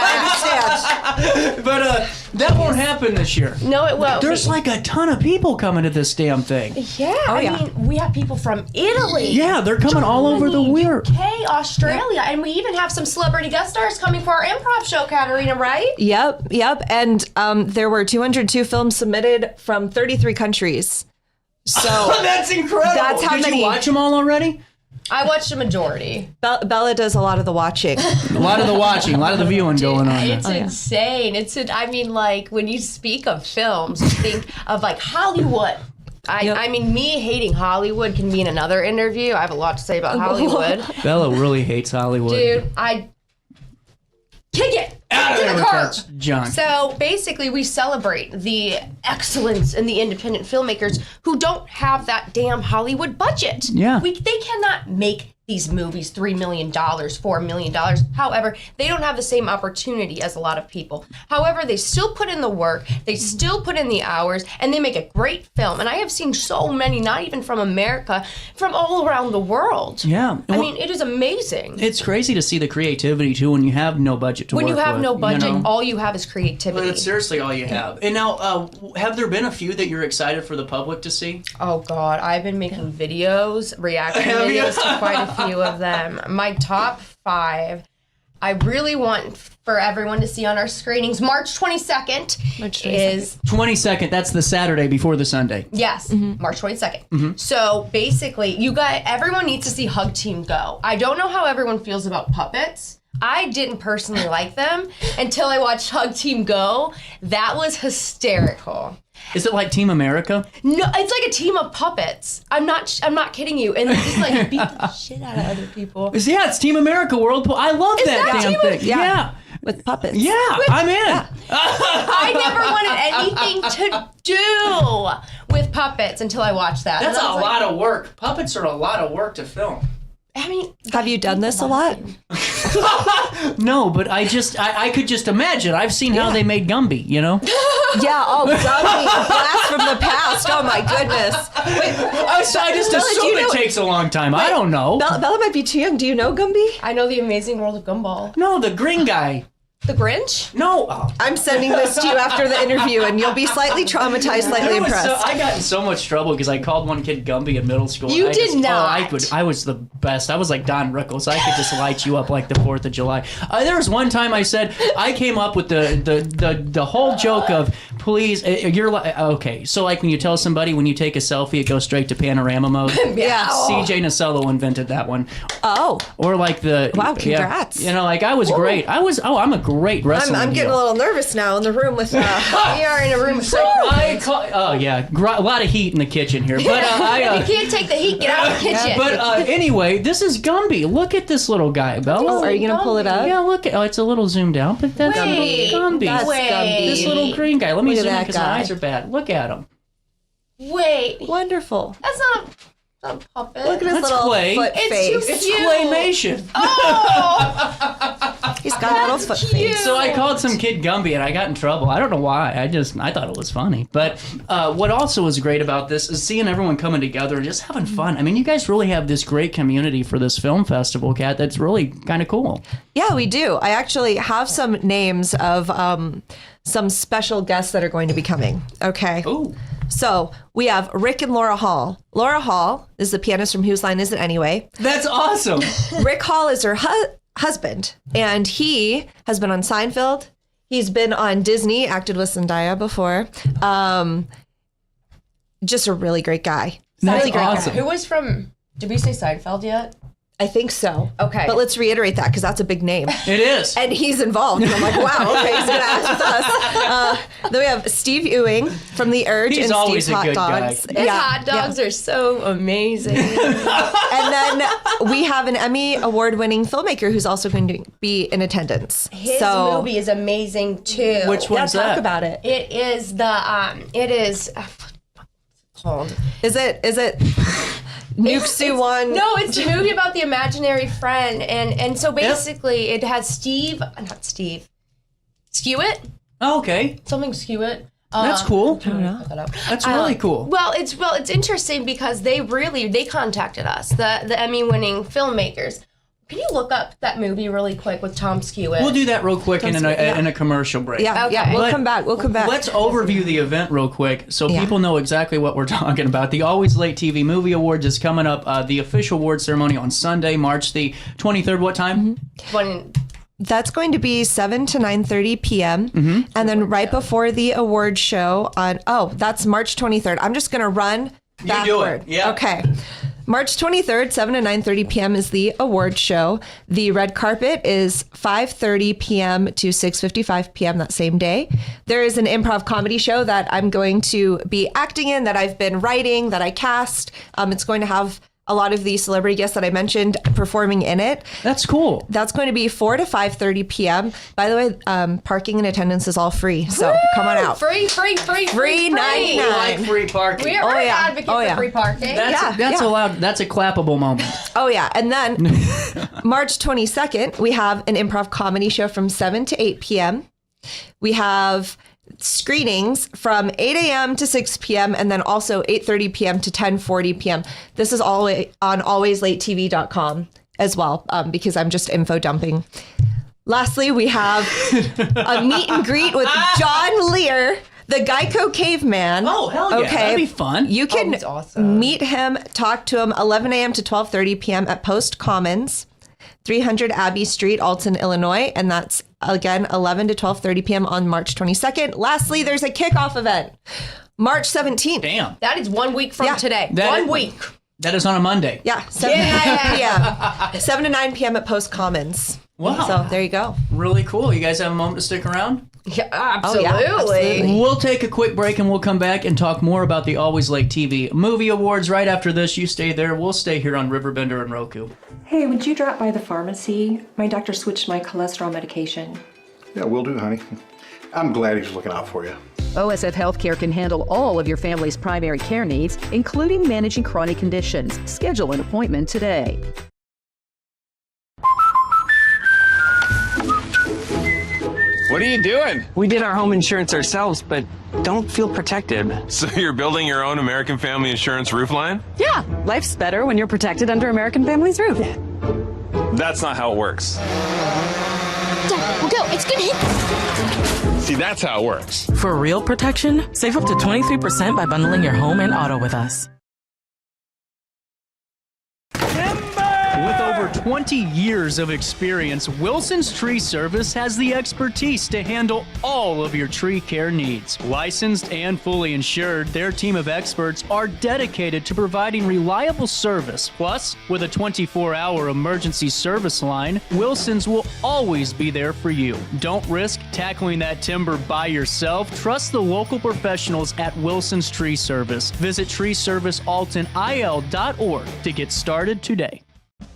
I understand. But that won't happen this year. No, it won't. There's like a ton of people coming to this damn thing. Yeah, I mean, we have people from Italy. Yeah, they're coming all over the world. UK, Australia, and we even have some celebrity guest stars coming for our improv show, Katarina, right? Yep. And there were 202 films submitted from 33 countries. So that's incredible. That's how Did many. you watch them all already? I watched the majority. Bella does a lot of the watching. A lot of the watching, a lot of the viewing going on. It's insane. I mean, like, when you speak of films, you think of, like, Hollywood. I mean, me hating Hollywood can be in another interview. I have a lot to say about Hollywood. Bella really hates Hollywood. Dude, kick it! Out of there with that junk. So basically, we celebrate the excellence in the independent filmmakers who don't have that damn Hollywood budget. Yeah. They cannot make these movies $3 million, $4 million. However, they don't have the same opportunity as a lot of people. However, they still put in the work, they still put in the hours, and they make a great film. And I have seen so many, not even from America, from all around the world. Yeah. I mean, it is amazing. It's crazy to see the creativity, too, when you have no budget to work with. When you have no budget, you know? all you have is creativity. But it's seriously all you have. And now, have there been a few that you're excited for the public to see? Oh, God. I've been making videos, reaction videos to quite a few of them. My top 5, I really want for everyone to see on our screenings. March 22nd is... 22nd, that's the Saturday before the Sunday. Yes, March 22nd. So basically, everyone needs to see Hug Team Go. I don't know how everyone feels about puppets. I didn't personally like them until I watched Hug Team Go. That was hysterical. Is it like Team America? No, it's like a team of puppets. I'm not kidding you. And they just like beat the shit out of other people. Yeah, it's Team America World. I love that damn thing. Yeah. With puppets. Yeah, I'm in. Yeah. I never wanted anything to do with puppets until I watched that. That's a lot of work. Puppets are a lot of work to film. I mean, have you done this a lot? No, but I could just imagine. I've seen how they made Gumby, you know? Yeah, Gumby, a blast from the past. Oh my goodness. I just assume it takes a long time. I don't know. Bella might be too young. Do you know Gumby? I know The Amazing World of Gumball. No, the green guy. The Grinch? No. I'm sending this to you after the interview, and you'll be slightly traumatized, slightly impressed. I got in so much trouble because I called one kid Gumby in middle school. You did not. I was the best. I was like Don Rickles. I could just light you up like the 4th of July. There was one time I said, I came up with the whole joke of, please, you're like, okay. So like when you tell somebody when you take a selfie, it goes straight to panorama mode. Yeah. CJ Nasello invented that one. Oh. Or like the... Wow, congrats. Yeah, you know, like I was great. I'm a great wrestler. I'm getting a little nervous now in the room with... We are in a room. A lot of heat in the kitchen here. But you can't take the heat. Get out of the kitchen. But anyway, this is Gumby. Look at this little guy, Bella. Are you going to pull it up? Yeah, look. It's a little zoomed out, but that's Gumby. That's Gumby. This little green guy. Let me zoom in because my guy. eyes are bad. Look at him. Wait. Wonderful. That's not a puppet. Look at his little clay. foot face. It's It's claymation. Oh! got a little foot fade. So I called some kid Gumby and I got in trouble. I don't know why. I thought it was funny. But what also was great about this is seeing everyone coming together and just having fun. I mean, you guys really have this great community for this film festival, Kat. That's really kind of cool. Yeah, we do. I actually have some names of some special guests that are going to be coming. Okay. Ooh. So we have Rick and Laura Hall. Laura Hall is the pianist from Whose Line Is It Anyway? That's awesome. Rick Hall is her husband, and he has been on Seinfeld. He's been on Disney, acted with Zendaya before. Just a really great guy. That's really great awesome. guy. Who was from, did we say Seinfeld yet? I think so. Okay. But let's reiterate that because that's a big name. It is. And he's involved. And I'm like, wow, okay, he's going to act with us. Then we have Steve Ewing from The Urge He's and always Steve's a Hot good guy. Dogs. His hot dogs are so amazing. And then we have an Emmy award-winning filmmaker who's also going to be in attendance. His movie is amazing too. Which one's Talk that? about it. It is what's it called? Is it Nuke Suwon? No, it's a movie about the imaginary friend, and so basically it has Stewart. Oh, okay. Something Stewart. That's cool. I don't know. That's really cool. Well, it's interesting because they contacted us, the Emmy-winning filmmakers. Can you look up that movie really quick with Tom Stalcup? We'll do that real quick in a commercial break. Yeah, Okay. yeah. We'll come back. Let's overview the event real quick so people know exactly what we're talking about. The Always Late TV Movie Awards is coming up. The official award ceremony on Sunday, March the 23rd. What time? That's going to be 7 to 9:30 p.m. And then right before the award show that's March 23rd. I'm just going to run backward. You do it. Yeah. Okay. March 23rd, 7 to 9:30 p.m. is the award show. The red carpet is 5:30 p.m. to 6:55 p.m. that same day. There is an improv comedy show that I'm going to be acting in, that I've been writing, that I cast. It's going to have a lot of the celebrity guests that I mentioned performing in it. That's cool. That's going to be 4 to 5:30 p.m. By the way, parking and attendance is all free, so come on out. Free 99. Like free parking. We're advocates for free parking. That's allowed. That's a clappable moment. Oh yeah, and then March 22nd, we have an improv comedy show from 7 to 8 p.m. We have screenings from 8 a.m. to 6 p.m. and then also 8:30 p.m. to 10:40 p.m. This is all on alwaysLateTV.com as well, because I'm just info dumping. Lastly, we have a meet and greet with John Lear, the Geico caveman. Oh, hell yeah. Okay. That'd be fun. You can he's awesome. meet him, talk to him 11 a.m. to 12:30 p.m. at Post Commons, 300 Abbey Street, Alton, Illinois. And that's, again, 11 to 12:30 p.m. on March 22nd. Lastly, there's a kickoff event, March 17th. Damn. That is 1 week from today. That 1 week. That is on a Monday. Yeah, 7 to 9 p.m. 7 to 9 p.m. at Post Commons. Wow. So there you go. Really cool. You guys have a moment to stick around? Yeah, absolutely. Oh, yeah, absolutely. We'll take a quick break and we'll come back and talk more about the Always Late TV Movie Awards right after this. You stay there. We'll stay here on Riverbender and Roku. Hey, would you drop by the pharmacy? My doctor switched my cholesterol medication. Yeah, will do, honey. I'm glad he's looking out for you. OSF Healthcare can handle all of your family's primary care needs, including managing chronic conditions. Schedule an appointment today. What are you doing? We did our home insurance ourselves, but don't feel protected. So you're building your own American Family Insurance roof line? Yeah, life's better when you're protected under American Family's roof. That's not how it works. Dad, we'll go. It's gonna hit. See, that's how it works. For real protection, save up to 23% by bundling your home and auto with us. With over 20 years of experience, Wilson's Tree Service has the expertise to handle all of your tree care needs. Licensed and fully insured, their team of experts are dedicated to providing reliable service. Plus, with a 24-hour emergency service line, Wilson's will always be there for you. Don't risk tackling that timber by yourself. Trust the local professionals at Wilson's Tree Service. Visit treeservicealtonil.org to get started today.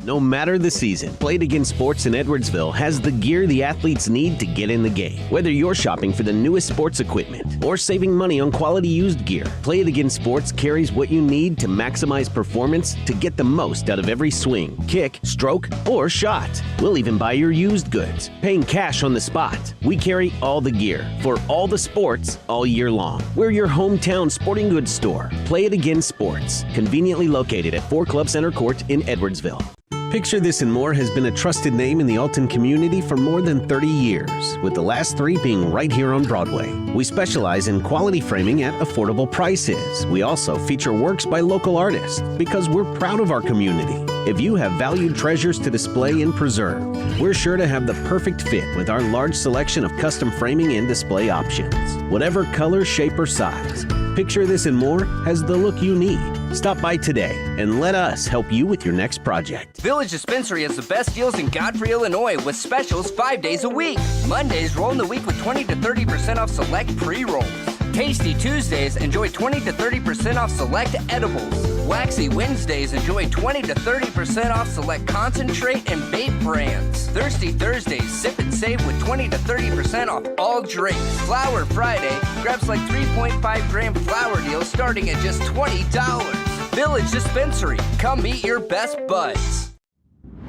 No matter the season, Play It Again Sports in Edwardsville has the gear the athletes need to get in the game. Whether you're shopping for the newest sports equipment or saving money on quality used gear, Play It Again Sports carries what you need to maximize performance to get the most out of every swing, kick, stroke, or shot. We'll even buy your used goods, paying cash on the spot. We carry all the gear for all the sports all year long. We're your hometown sporting goods store. Play It Again Sports, conveniently located at 4 Club Center Court in Edwardsville. Picture This and More has been a trusted name in the Alton community for more than 30 years, with the last 3 being right here on Broadway. We specialize in quality framing at affordable prices. We also feature works by local artists because we're proud of our community. If you have valued treasures to display and preserve, we're sure to have the perfect fit with our large selection of custom framing and display options. Whatever color, shape, or size, Picture This and More has the look you need. Stop by today and let us help you with your next project. Village Dispensary has the best deals in Godfrey, Illinois with specials 5 days a week. Mondays roll in the week with 20 to 30% off select pre-rolls. Tasty Tuesdays, enjoy 20 to 30% off select edibles. Waxy Wednesdays, enjoy 20 to 30% off select concentrate and vape brands. Thirsty Thursdays, sip and save with 20 to 30% off all drinks. Flower Friday, grab like 3.5 gram flower deals starting at just $20. Village Dispensary, come meet your best buds.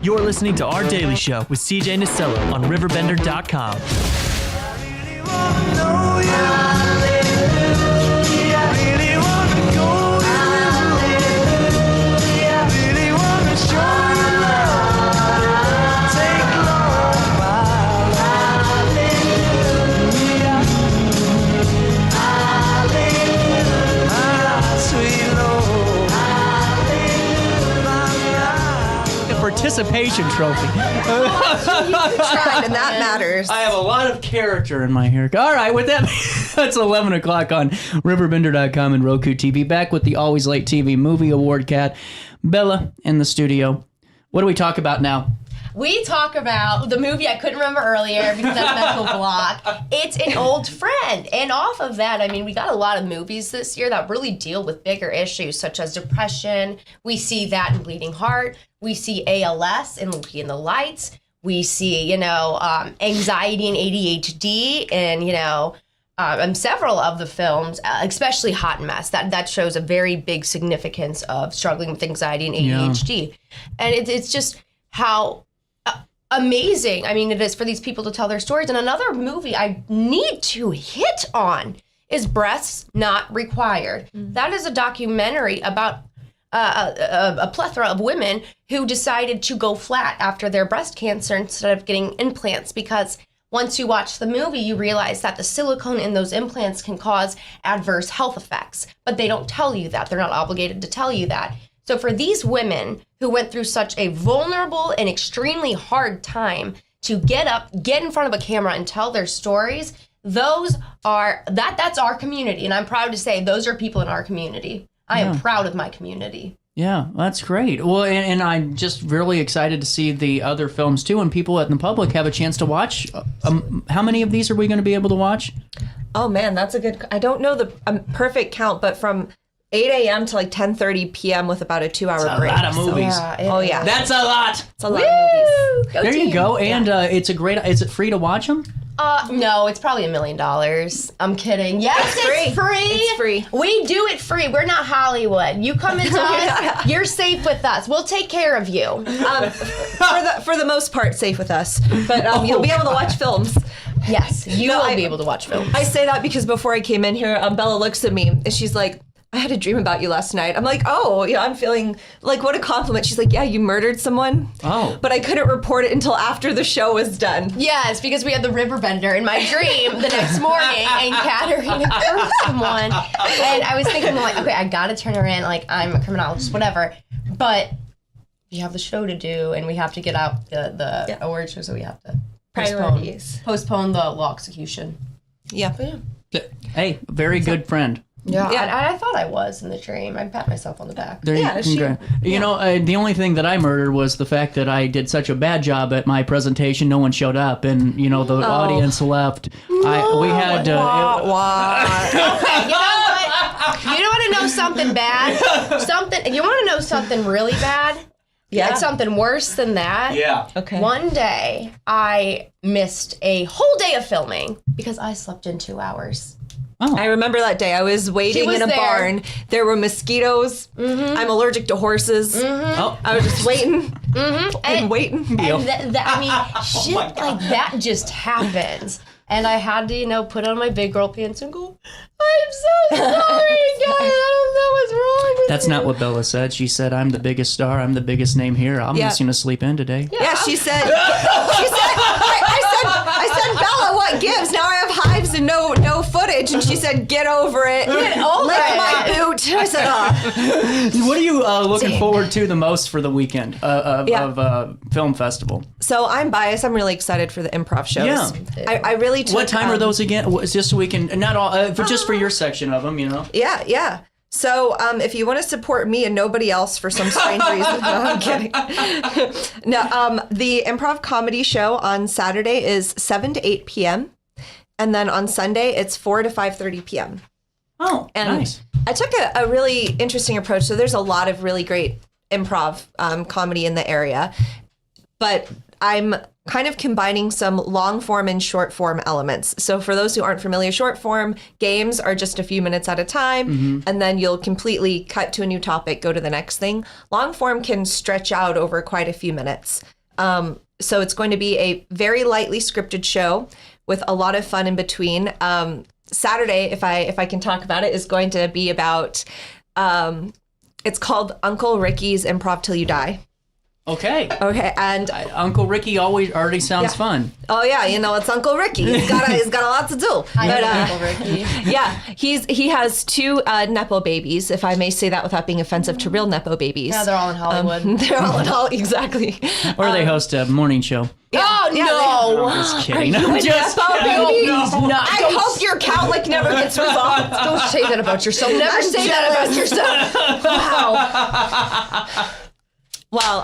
You're listening to Our Daily Show with CJ Nicello on RiverBender.com. Participation trophy. You tried, and that matters. I have a lot of character in my hair. All right, with that, that's 11 o'clock on RiverBender.com and Roku TV. Back with the Always Late TV Movie Award Cat, Bella, in the studio. What do we talk about now? We talk about the movie I couldn't remember earlier because that's mental block. It's An Old Friend. And off of that, I mean, we got a lot of movies this year that really deal with bigger issues such as depression. We see that in Bleeding Heart. We see ALS in Looking in the Lights. We see, anxiety and ADHD and, several of the films, especially Hot Mess. That shows a very big significance of struggling with anxiety and ADHD. Yeah. And it's just how amazing, it is for these people to tell their stories. And another movie I need to hit on is Breasts Not Required. Mm-hmm. That is a documentary about a plethora of women who decided to go flat after their breast cancer instead of getting implants, because once you watch the movie, you realize that the silicone in those implants can cause adverse health effects, but they don't tell you that. They're not obligated to tell you that. So for these women who went through such a vulnerable and extremely hard time to get up, get in front of a camera and tell their stories, that's our community. And I'm proud to say those are people in our community. I am proud of my community. Yeah, that's great. Well, and I'm just really excited to see the other films too, and people in the public have a chance to watch. How many of these are we going to be able to watch? Oh man, that's a good, I don't know the perfect count, but from 8 a.m. to like 10:30 p.m. with about a 2-hour break. That's a lot of movies. So, yeah. That's a lot. It's a lot of movies. There you go. And it's a great, is it free to watch them? No, it's probably $1 million. I'm kidding. Yes, it's free. It's free. We do it free. We're not Hollywood. You come into us, you're safe with us. We'll take care of you. For the most part, safe with us. But you'll be able to watch films. Yes, you will be able to watch films. I say that because before I came in here, Bella looks at me and she's like, I had a dream about you last night. I'm like, I'm feeling like, what a compliment. She's like, yeah, you murdered someone. Oh. But I couldn't report it until after the show was done. Yes, because we had the Riverbender in my dream the next morning and Katerina killed someone. And I was thinking, like, okay, I gotta turn her in, like, I'm a criminologist, whatever. But we have the show to do and we have to get out the award show, so we have to postpone the law execution. Yeah. Hey, very good friend. Yeah, I thought I was in the dream. I pat myself on the back. You know, the only thing that I murdered was the fact that I did such a bad job at my presentation. No one showed up, and the audience left. We had. Okay, you know what? You want to know something bad? You want to know something really bad? Yeah. It's something worse than that. Yeah. Okay. One day, I missed a whole day of filming because I slept in 2 hours. I remember that day. I was waiting in a barn. There were mosquitoes. I'm allergic to horses. Oh. I was just waiting and waiting. And I mean, shit like that just happens. And I had to, put on my big girl pants and go, I'm so sorry, guys. I don't know what's wrong with That's not what Bella said. She said, I'm the biggest star. I'm the biggest name here. I'm just going to sleep in today. Yeah, she said, I said, Bella, what gives? Now I have hives and no footage. And she said, get over it. Get over Lick it. my boot. I said, What are you looking forward to the most for the weekend of film festival? So I'm biased. I'm really excited for the improv shows. Yeah. I really took, What time are those again? Just so we can, not all, just for your section of them, Yeah. So if you want to support me and nobody else for some strange reason, no, I'm kidding. No, the improv comedy show on Saturday is 7 to 8 p.m. And then on Sunday, it's 4 to 5:30 p.m. Oh, and nice. I took a really interesting approach. So there's a lot of really great improv comedy in the area, but I'm kind of combining some long form and short form elements. So for those who aren't familiar, short form games are just a few minutes at a time, and then you'll completely cut to a new topic, go to the next thing. Long form can stretch out over quite a few minutes. So it's going to be a very lightly scripted show with a lot of fun in between. Saturday, if I can talk about it, is going to be about, it's called Uncle Ricky's Improv Till You Die. Okay, and Uncle Ricky already sounds fun. Oh yeah, it's Uncle Ricky. He's got a lot to do. I know Uncle Ricky. Yeah, he has 2 nepo babies, if I may say that without being offensive to real nepo babies. Yeah, they're all in Hollywood. They're all in Hollywood, exactly. Or they host a morning show. Oh no! I'm just kidding. Are you I'm just nepo babies? No. I hope your Cowlick never gets resolved. Don't say that about yourself. Never say that about yourself. Wow. Well,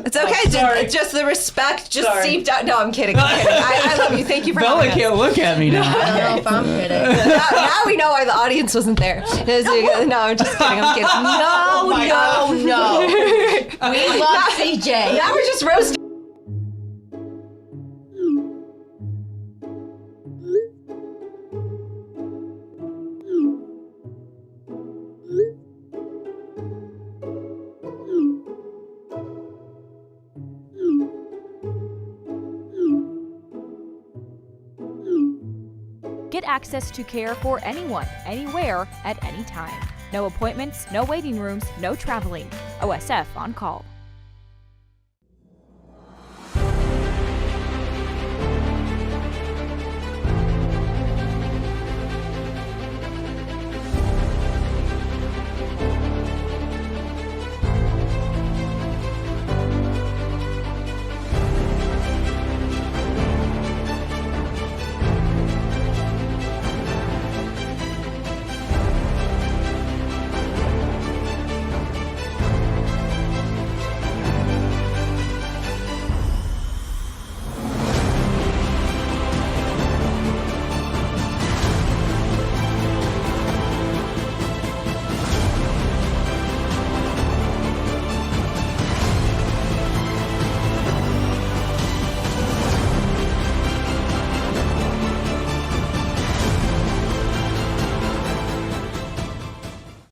it's okay. Just the respect seeped out. No, I'm kidding. I love you. Thank you for Bella having us. can't look at me now. I don't know if I'm kidding. Now we know why the audience wasn't there. No, I'm just kidding. I'm kidding. No. We love CJ. Now we're just roasting. Get access to care for anyone, anywhere, at any time. No appointments, no waiting rooms, no traveling. OSF on call.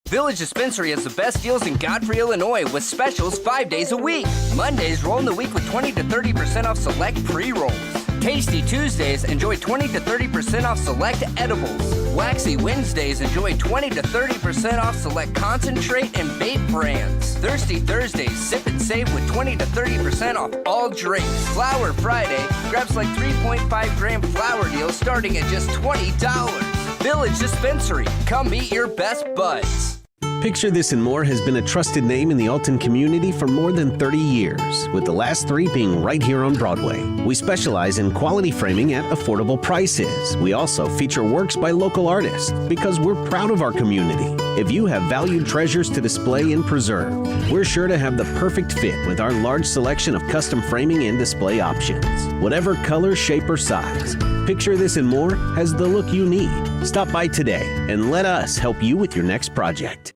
Village Dispensary has the best deals in Godfrey, Illinois with specials 5 days a week. Mondays roll in the week with 20 to 30% off select pre-rolls. Tasty Tuesdays, enjoy 20 to 30% off select edibles. Waxy Wednesdays, enjoy 20 to 30% off select concentrate and vape brands. Thirsty Thursdays, sip and save with 20 to 30% off all drinks. Flower Friday, grab select 3.5 gram flower deals starting at just $20. Village Dispensary, come meet your best buds. Picture This and More has been a trusted name in the Alton community for more than 30 years, with the last 3 being right here on Broadway. We specialize in quality framing at affordable prices. We also feature works by local artists because we're proud of our community. If you have valued treasures to display and preserve, we're sure to have the perfect fit with our large selection of custom framing and display options. Whatever color, shape, or size, Picture This and More has the look you need. Stop by today and let us help you with your next project.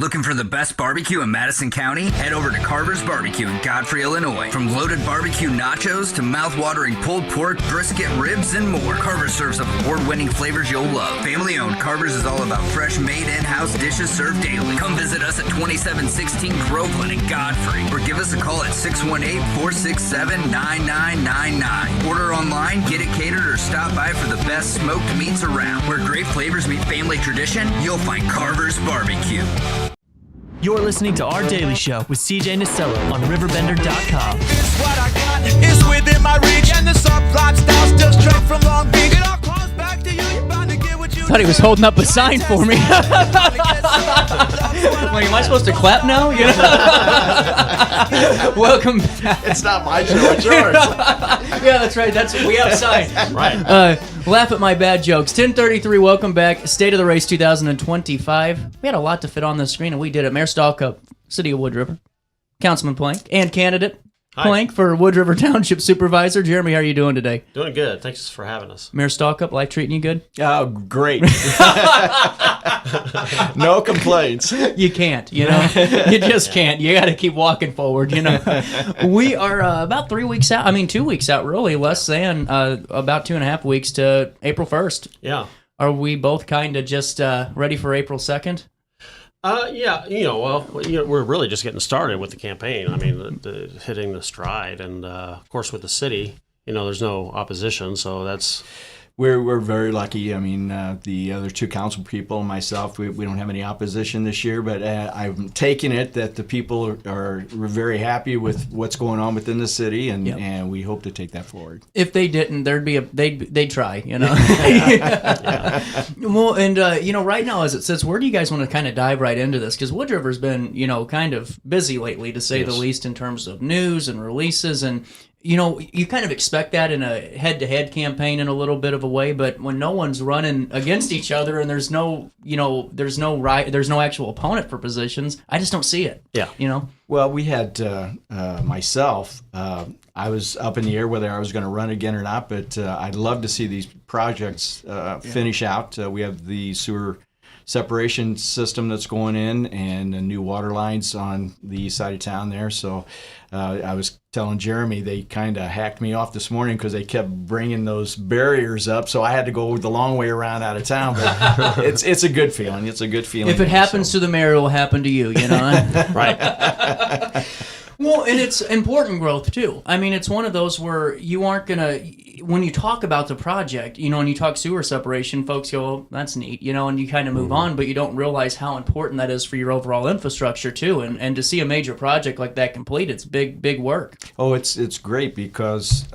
Looking for the best barbecue in Madison County? Head over to Carver's Barbecue in Godfrey, Illinois. From loaded barbecue nachos to mouth-watering pulled pork, brisket, ribs, and more, Carver's serves up award-winning flavors you'll love. Family-owned, Carver's is all about fresh, made in-house dishes served daily. Come visit us at 2716 Groveland in Godfrey, or give us a call at 618-467-9999. Order online, get it catered, or stop by for the best smoked meats around. Where great flavors meet family tradition, you'll find Carver's Barbecue. You're listening to Our Daily Show with CJ Nasello on RiverBender.com. It's what I got, it's within my reach, and the subplot styles still straight from Long Beach. It all comes back to you, you're bound to get what you Thought he was holding up a sign for me. Wait, am I supposed to clap now? You know? Welcome back. It's not my show, it's yours. Yeah, that's right. We have signs. Right. Laugh at my bad jokes. 10:33. Welcome back. State of the Race 2025. We had a lot to fit on the screen, and we did it. Mayor Stalcup, City of Wood River, Councilman Plank, and candidate Plank for Wood River Township Supervisor. Jeremy, how are you doing today? Doing good. Thanks for having us. Mayor Stalcup, life treating you good? Oh, great. No complaints. You can't, you know? You just can't. You got to keep walking forward, you know? We are about 3 weeks out. 2 weeks out, really. Less than about 2.5 weeks to April 1st. Yeah. Are we both kind of just ready for April 2nd? Yeah, we're really just getting started with the campaign. I mean, hitting the stride, and of course with the city, there's no opposition, so that's. We're very lucky. I mean, the other two council people and myself, we don't have any opposition this year, but I'm taking it that the people are very happy with what's going on within the city, and we hope to take that forward. If they didn't, they'd try, you know. Well, and right now as it sits, where do you guys want to kind of dive right into this? Because Wood River's been, kind of busy lately, to say the least, in terms of news and releases, and you kind of expect that in a head-to-head campaign in a little bit of a way, but when no one's running against each other and there's no actual opponent for positions, I just don't see it. Yeah. Well, we had myself. I was up in the air whether I was going to run again or not, but I'd love to see these projects finish out. We have the sewer separation system that's going in and the new water lines on the east side of town there. So I was telling Jeremy they kind of hacked me off this morning because they kept bringing those barriers up. So I had to go the long way around out of town. But it's a good feeling. It's a good feeling. If it happens to the mayor, it will happen to you, Right. Well, and it's important growth, too. I mean, it's one of those where you aren't going to, when you talk about the project, and you talk sewer separation, folks go, oh, that's neat, and you kind of move on, but you don't realize how important that is for your overall infrastructure, too. And to see a major project like that complete, it's big work. Oh, it's great because,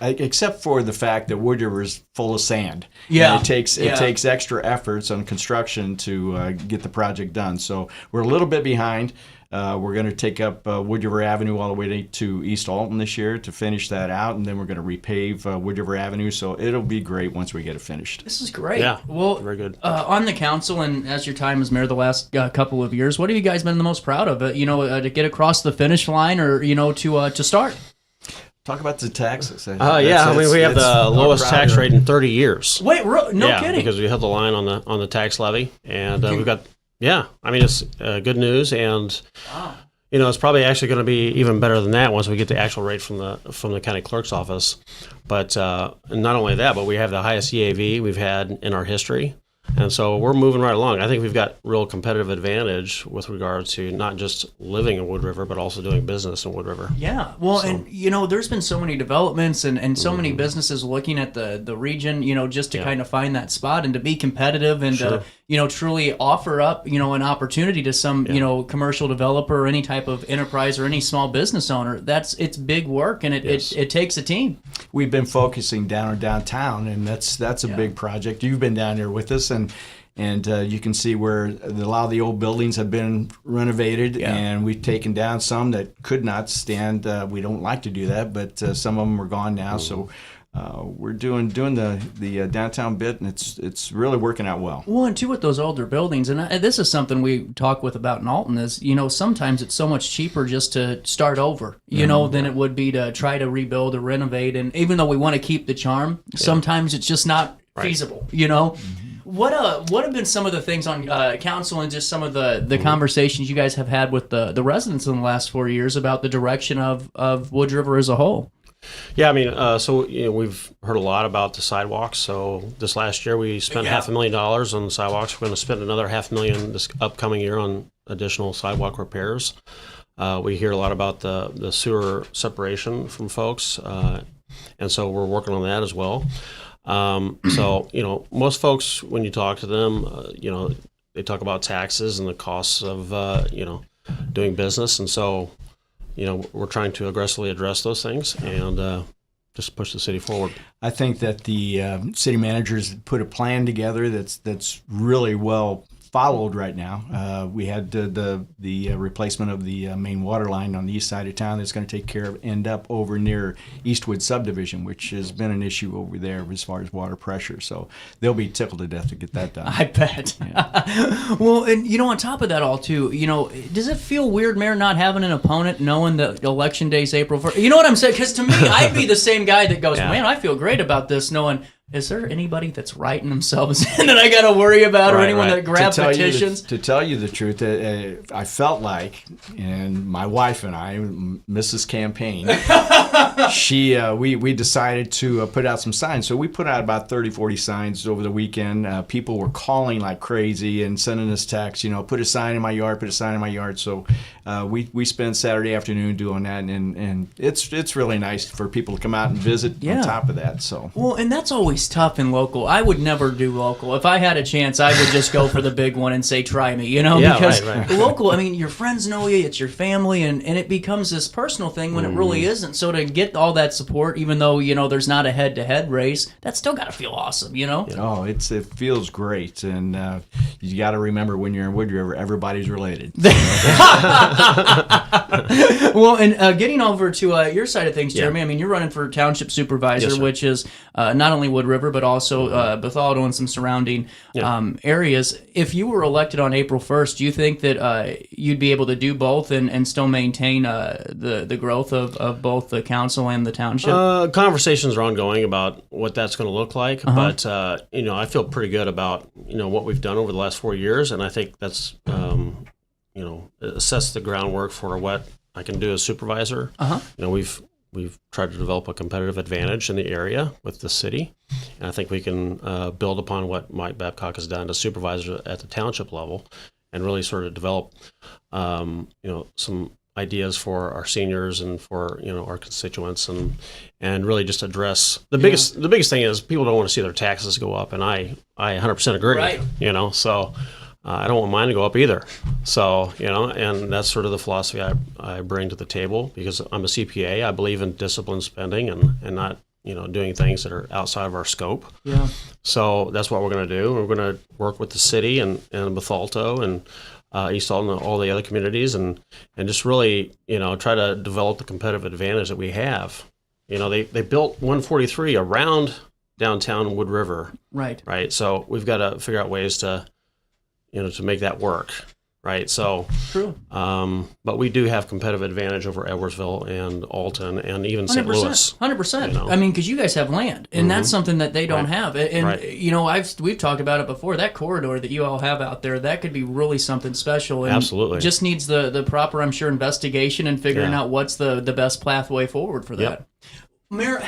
except for the fact that Wood River is full of sand. Yeah. And it takes extra efforts on construction to get the project done. So we're a little bit behind. We're going to take up Wood River Avenue all the way to East Alton this year to finish that out, and then we're going to repave Wood River Avenue, so it'll be great once we get it finished. This is great. Yeah, well, very good. On the council and as your time as mayor the last couple of years, what have you guys been the most proud of? To get across the finish line, or to start? Talk about the taxes. We have the lowest tax rate in 30 years. Wait, no kidding? Because we held the line on the tax levy, and we've got. Yeah, it's good news, and it's probably actually going to be even better than that once we get the actual rate from the county clerk's office. But not only that, but we have the highest EAV we've had in our history, and so we're moving right along. I think we've got real competitive advantage with regard to not just living in Wood River, but also doing business in Wood River. Yeah, well, and there's been so many developments and so many businesses looking at the region, just to kind of find that spot and to be competitive and to truly offer up, an opportunity to some, commercial developer or any type of enterprise or any small business owner. It's big work, and it takes a team. We've been focusing downtown, and that's a big project. You've been down there with us, and you can see where a lot of the old buildings have been renovated, and we've taken down some that could not stand. We don't like to do that, but some of them are gone now, so we're doing the downtown bit, and it's really working out well. Well, and too with those older buildings, and this is something we talk about in Alton, is sometimes it's so much cheaper just to start over, than it would be to try to rebuild or renovate. And even though we want to keep the charm, sometimes it's just not feasible. What have been some of the things on council and just some of the conversations you guys have had with the residents in the last 4 years about the direction of Wood River as a whole? Yeah, I mean, so we've heard a lot about the sidewalks. So this last year we spent $500,000 on the sidewalks. We're going to spend another $500,000 this upcoming year on additional sidewalk repairs. We hear a lot about the sewer separation from folks, and so we're working on that as well. So most folks, when you talk to them, they talk about taxes and the costs of doing business, and so. We're trying to aggressively address those things and just push the city forward. I think that the city managers put a plan together that's really well followed right now. We had the replacement of the main water line on the east side of town that's going to end up over near Eastwood subdivision, which has been an issue over there as far as water pressure. So they'll be tickled to death to get that done. I bet. Yeah. Well, and on top of that all too, does it feel weird, Mayor, not having an opponent, knowing that election day's April 1st? You know what I'm saying? Because to me, I'd be the same guy that goes, man, I feel great about this, knowing. Is there anybody that's writing themselves in that I got to worry about, or anyone that grabs petitions? To tell you the truth, I felt like, and my wife and I, Mrs. Campaign, we decided to put out some signs. So we put out about 30, 40 signs over the weekend. People were calling like crazy and sending us texts, put a sign in my yard, put a sign in my yard. So we spent Saturday afternoon doing that, and it's really nice for people to come out and visit on top of that. So well, and that's always tough in local. I would never do local. If I had a chance, I would just go for the big one and say, try me, because local, I mean, your friends know you, it's your family, and it becomes this personal thing when it really isn't. So to get all that support, even though, there's not a head-to-head race, that's still got to feel awesome, Oh, it feels great, and you got to remember when you're in Wood River, everybody's related. Well, and getting over to your side of things, Jeremy, I mean, you're running for township supervisor, which is not only Wood River, but also Bethalto and some surrounding areas. If you were elected on April 1st, do you think that you'd be able to do both and still maintain the growth of both the council and the township? Conversations are ongoing about what that's going to look like, but I feel pretty good about what we've done over the last 4 years, and I think that's assess the groundwork for what I can do as supervisor. We've tried to develop a competitive advantage in the area with the city, and I think we can build upon what Mike Babcock has done as supervisor at the township level, and really sort of develop, some ideas for our seniors and for our constituents, and really just address the biggest thing is people don't want to see their taxes go up, and I 100% agree. Right. So. I don't want mine to go up either. So, and that's sort of the philosophy I bring to the table, because I'm a CPA. I believe in disciplined spending and not, doing things that are outside of our scope. Yeah. So that's what we're going to do. We're going to work with the city and Bethalto and East Alton and all the other communities and just really, try to develop the competitive advantage that we have. They built 143 around downtown Wood River. Right. Right. So we've got to figure out ways to make that work, right? So, true. But we do have competitive advantage over Edwardsville and Alton and even St. Louis. 100%. I mean, because you guys have land, and that's something that they don't have. And we've talked about it before. That corridor that you all have out there, that could be really something special. And absolutely. Just needs the proper, I'm sure, investigation and figuring out what's the best pathway forward for that. Yep. Mayor,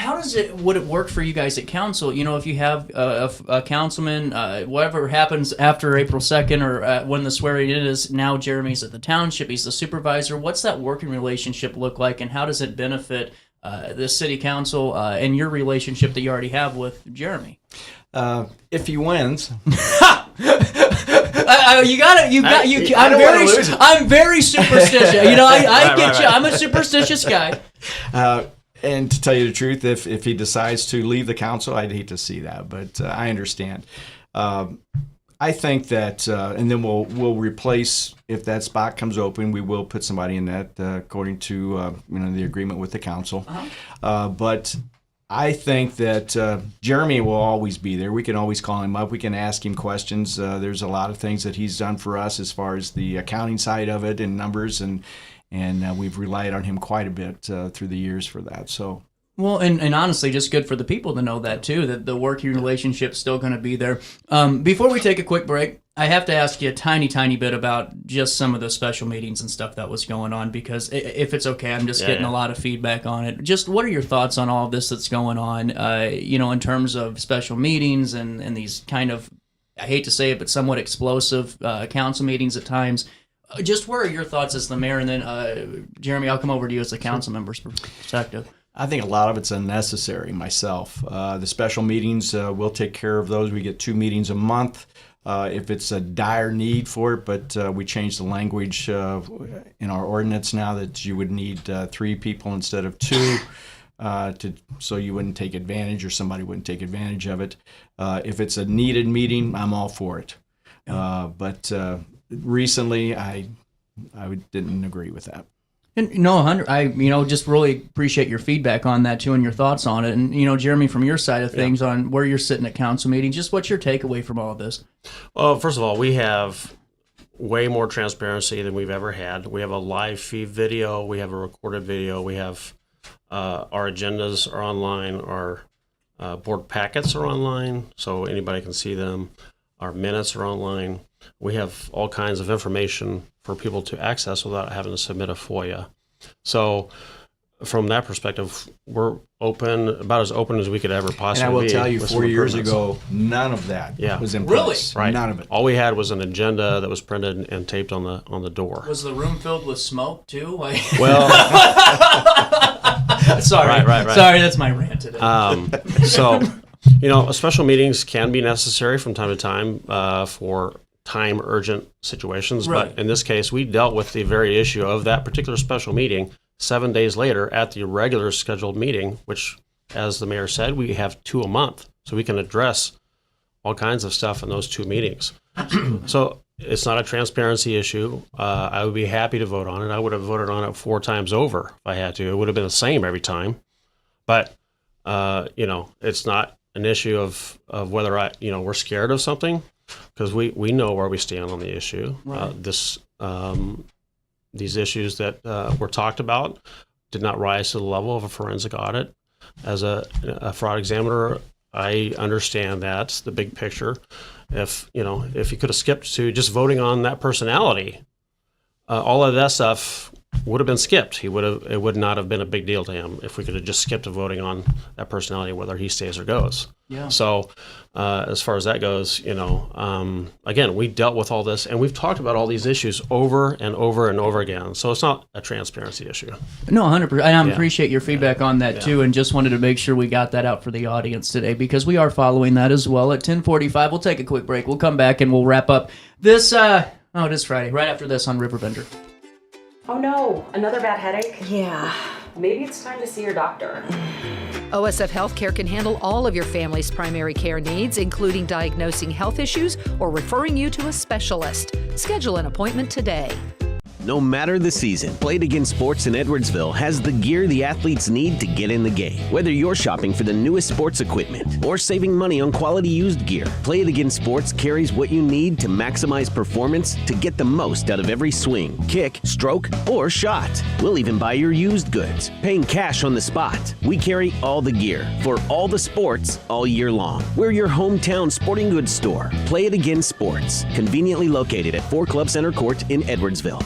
would it work for you guys at council? If you have a councilman, whatever happens after April 2nd or when the swearing in is, now Jeremy's at the township, he's the supervisor. What's that working relationship look like, and how does it benefit the city council and your relationship that you already have with Jeremy? If he wins. I'm very superstitious. I get you. I'm a superstitious guy. And to tell you the truth, if he decides to leave the council, I'd hate to see that, but I understand. I think that, and then we'll replace, if that spot comes open, we will put somebody in that according to the agreement with the council. But I think that Jeremy will always be there. We can always call him up. We can ask him questions. There's a lot of things that he's done for us as far as the accounting side of it and numbers, and we've relied on him quite a bit through the years for that. So Well, and honestly, just good for the people to know that, too, that the working relationship's still going to be there. Before we take a quick break, I have to ask you a tiny bit about just some of the special meetings and stuff that was going on, because if it's okay, I'm just getting a lot of feedback on it. Just what are your thoughts on all of this that's going on, in terms of special meetings and these kind of, I hate to say it, but somewhat explosive council meetings at times? Just what are your thoughts as the mayor? And then, Jeremy, I'll come over to you as the council member's perspective. I think a lot of it's unnecessary myself. The special meetings, we'll take care of those. We get 2 meetings a month if it's a dire need for it, but we changed the language in our ordinance now that you would need 3 people instead of 2 so you wouldn't take advantage or somebody wouldn't take advantage of it. If it's a needed meeting, I'm all for it. But recently, I didn't agree with that. And no, I just really appreciate your feedback on that too, and your thoughts on it. And Jeremy, from your side of things, on where you're sitting at council meetings, just what's your takeaway from all of this? Well, first of all, we have way more transparency than we've ever had. We have a live feed video, we have a recorded video, we have our agendas are online, our board packets are online, so anybody can see them. Our minutes are online. We have all kinds of information for people to access without having to submit a FOIA. So from that perspective, we're open, about as open as we could ever possibly be. And I will tell you, 4 years ago, none of that was in place. Right. None of it. All we had was an agenda that was printed and taped on the door. Was the room filled with smoke too? Well, sorry. Right. Sorry, that's my rant today. Special meetings can be necessary from time to time for time urgent situations. Right. But in this case, we dealt with the very issue of that particular special meeting 7 days later at the regular scheduled meeting, which, as the mayor said, we have 2 a month. So we can address all kinds of stuff in those 2 meetings. So it's not a transparency issue. I would be happy to vote on it. I would have voted on it 4 times over if I had to. It would have been the same every time. But, it's not an issue of whether we're scared of something, because we know where we stand on the issue. Right. These issues that were talked about did not rise to the level of a forensic audit. As a fraud examiner, I understand that, the big picture. If you could have skipped to just voting on that personality, all of that stuff would have been skipped. It would not have been a big deal to him if we could have just skipped to voting on that personality, whether he stays or goes. Yeah. So as far as that goes, again, we dealt with all this, and we've talked about all these issues over and over and over again. So it's not a transparency issue. No, 100%. And I appreciate your feedback on that too, and just wanted to make sure we got that out for the audience today, because we are following that as well. At 10:45, we'll take a quick break. We'll come back and we'll wrap up this. It is Friday. Right after this on Riverbender. Oh no, another bad headache? Yeah. Maybe it's time to see your doctor. OSF Healthcare can handle all of your family's primary care needs, including diagnosing health issues or referring you to a specialist. Schedule an appointment today. No matter the season, Play It Again Sports in Edwardsville has the gear the athletes need to get in the game. Whether you're shopping for the newest sports equipment or saving money on quality used gear, Play It Again Sports carries what you need to maximize performance to get the most out of every swing, kick, stroke, or shot. We'll even buy your used goods, paying cash on the spot. We carry all the gear for all the sports all year long. We're your hometown sporting goods store. Play It Again Sports, conveniently located at 4 Club Center Court in Edwardsville.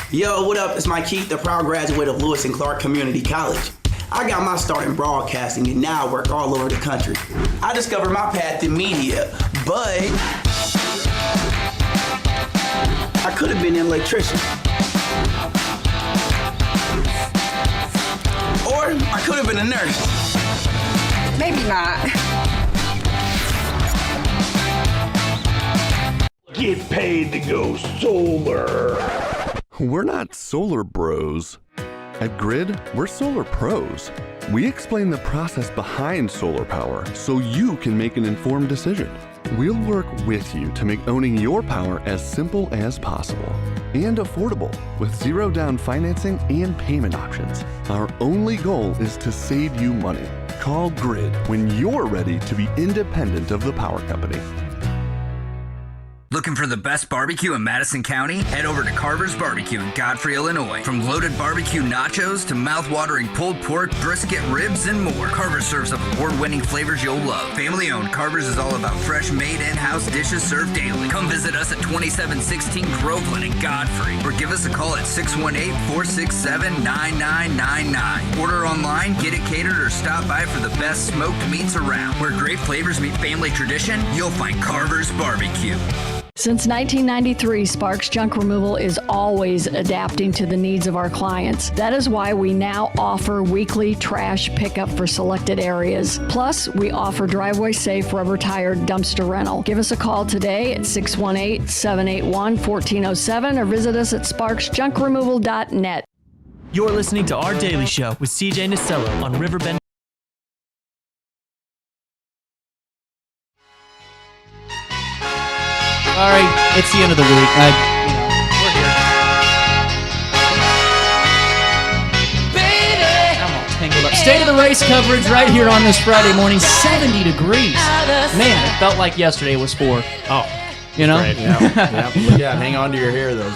Yo, what up? It's Mike Keith, the proud graduate of Lewis and Clark Community College. I got my start in broadcasting and now I work all over the country. I discovered my path in media, but I could have been an electrician. Or I could have been a nurse. Maybe not. Get paid to go solar. We're not solar bros. At Grid, we're solar pros. We explain the process behind solar power so you can make an informed decision. We'll work with you to make owning your power as simple as possible and affordable with zero down financing and payment options. Our only goal is to save you money. Call Grid when you're ready to be independent of the power company. Looking for the best barbecue in Madison County? Head over to Carver's Barbecue in Godfrey, Illinois. From loaded barbecue nachos to mouth-watering pulled pork, brisket, ribs, and more, Carver's serves up award-winning flavors you'll love. Family-owned, Carver's is all about fresh, made in-house dishes served daily. Come visit us at 2716 Groveland in Godfrey, or give us a call at 618-467-9999. Order online, get it catered, or stop by for the best smoked meats around. Where great flavors meet family tradition, you'll find Carver's Barbecue. Since 1993, Sparks Junk Removal is always adapting to the needs of our clients. That is why we now offer weekly trash pickup for selected areas. Plus, we offer driveway-safe rubber-tired dumpster rental. Give us a call today at 618-781-1407 or visit us at sparksjunkremoval.net. You're listening to Our Daily Show with CJ Nistello on Riverbend. All right, it's the end of the week. We're here. Baby, I'm all tangled up. State of the race coverage right here on this Friday morning. 70 degrees. Man, it felt like yesterday was 4. Oh, you know? Right. Yeah, hang on to your hair, though.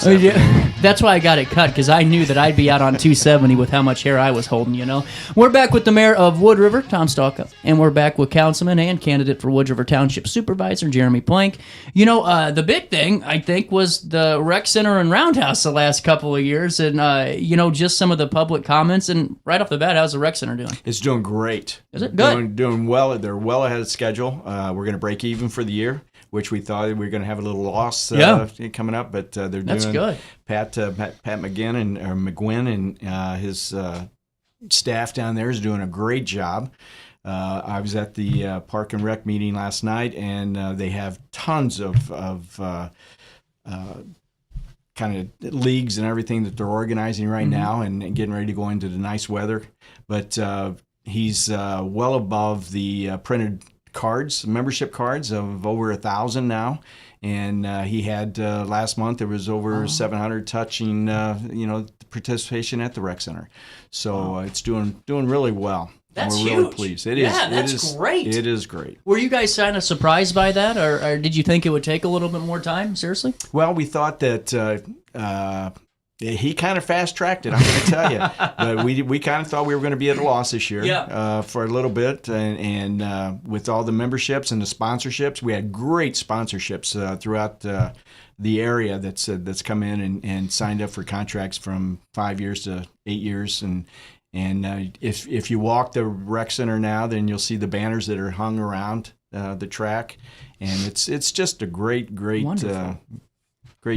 That's why I got it cut, because I knew that I'd be out on 270 with how much hair I was holding, you know. We're back with the mayor of Wood River, Tom Stalcup, and we're back with councilman and candidate for Wood River Township Supervisor, Jeremy Plank. You know, the big thing, I think, was the rec center and roundhouse the last couple of years, and, you know, just some of the public comments. And right off the bat, how's the rec center doing? It's doing great. Is it? Good. Doing well. They're well ahead of schedule. We're going to break even for the year, which we thought we were going to have a little loss coming up, but they're doing. That's good. Pat McGuinn and his staff down there is doing a great job. I was at the Park and Rec meeting last night, and they have tons of kind of leagues and everything that they're organizing right now and getting ready to go into the nice weather. But he's well above the printed cards, membership cards of over 1,000 now. And he had last month there was over 700 touching, participation at the rec center. So it's doing really well. That's We're huge. really pleased. It is. That's great. It is great. Were you guys kind of surprised by that, or did you think it would take a little bit more time? Seriously? Well, we thought that he kind of fast-tracked it, I'm going to tell you. But we kind of thought we were going to be at a loss this year for a little bit. And with all the memberships and the sponsorships, we had great sponsorships throughout the area that's come in and signed up for contracts from 5 years to 8 years. And if you walk the rec center now, then you'll see the banners that are hung around the track. And it's just a great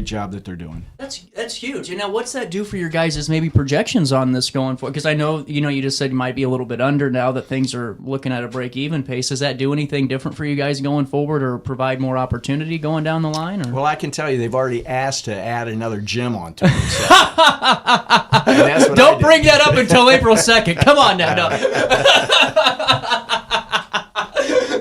job that they're doing. That's huge. And now, what's that do for your guys' maybe projections on this going forward? Because I know, you just said you might be a little bit under now that things are looking at a break-even pace. Does that do anything different for you guys going forward, or provide more opportunity going down the line? Or? Well, I can tell you they've already asked to add another gym onto it. So. That's what Don't bring that up until April 2nd. Come on now. No.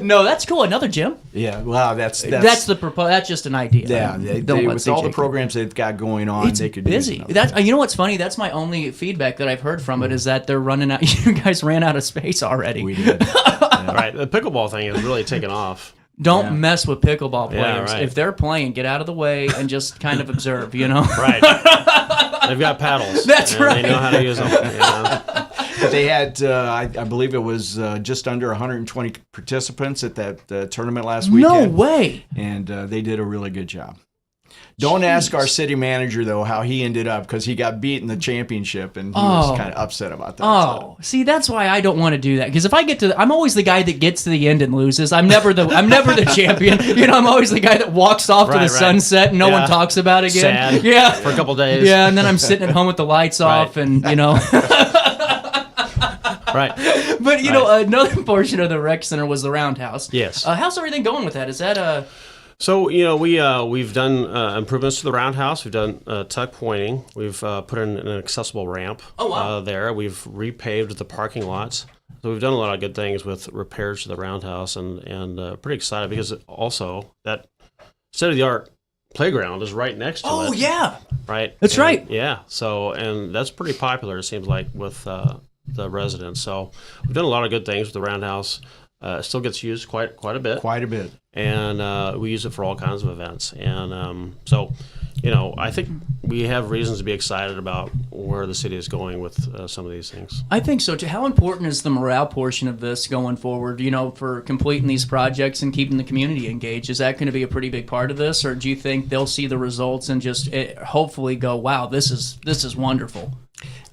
No, that's cool. Another gym. Yeah, well, that's the proposal. That's just an idea. Yeah, with all the programs they've got going on, it's they could busy. You know what's funny? That's my only feedback that I've heard from it is that they're running out. You guys ran out of space already. We did. Right, the pickleball thing is really taken off. Don't mess with pickleball players. Yeah, right. If they're playing, get out of the way and just kind of observe. Right. They've got paddles. That's right. They know how to use them. They had, I believe it was just under 120 participants at that tournament last weekend. No way. And they did a really good job. Don't ask our city manager, though, how he ended up, because he got beat in the championship, and he was kind of upset about that. Oh, see, that's why I don't want to do that. Because if I get to, I'm always the guy that gets to the end and loses. I'm never the champion. I'm always the guy that walks off to the sunset and no one talks about it again. Sad for a couple days. Yeah, and then I'm sitting at home with the lights off, and Right. But another portion of the rec center was the roundhouse. Yes. How's everything going with that? Is that So we've done improvements to the roundhouse. We've done tuck pointing. We've put in an accessible ramp. Oh, wow. There. We've repaved the parking lots. So we've done a lot of good things with repairs to the roundhouse, and pretty excited because also that state-of-the-art playground is right next to it. Oh yeah. Right. That's right. Yeah. So and that's pretty popular. It seems like with the residents. So we've done a lot of good things with the roundhouse. Still gets used quite a bit. Quite a bit. And we use it for all kinds of events. And so, I think we have reasons to be excited about where the city is going with some of these things. I think so too. How important is the morale portion of this going forward, for completing these projects and keeping the community engaged? Is that going to be a pretty big part of this, or do you think they'll see the results and just hopefully go, wow, this is wonderful?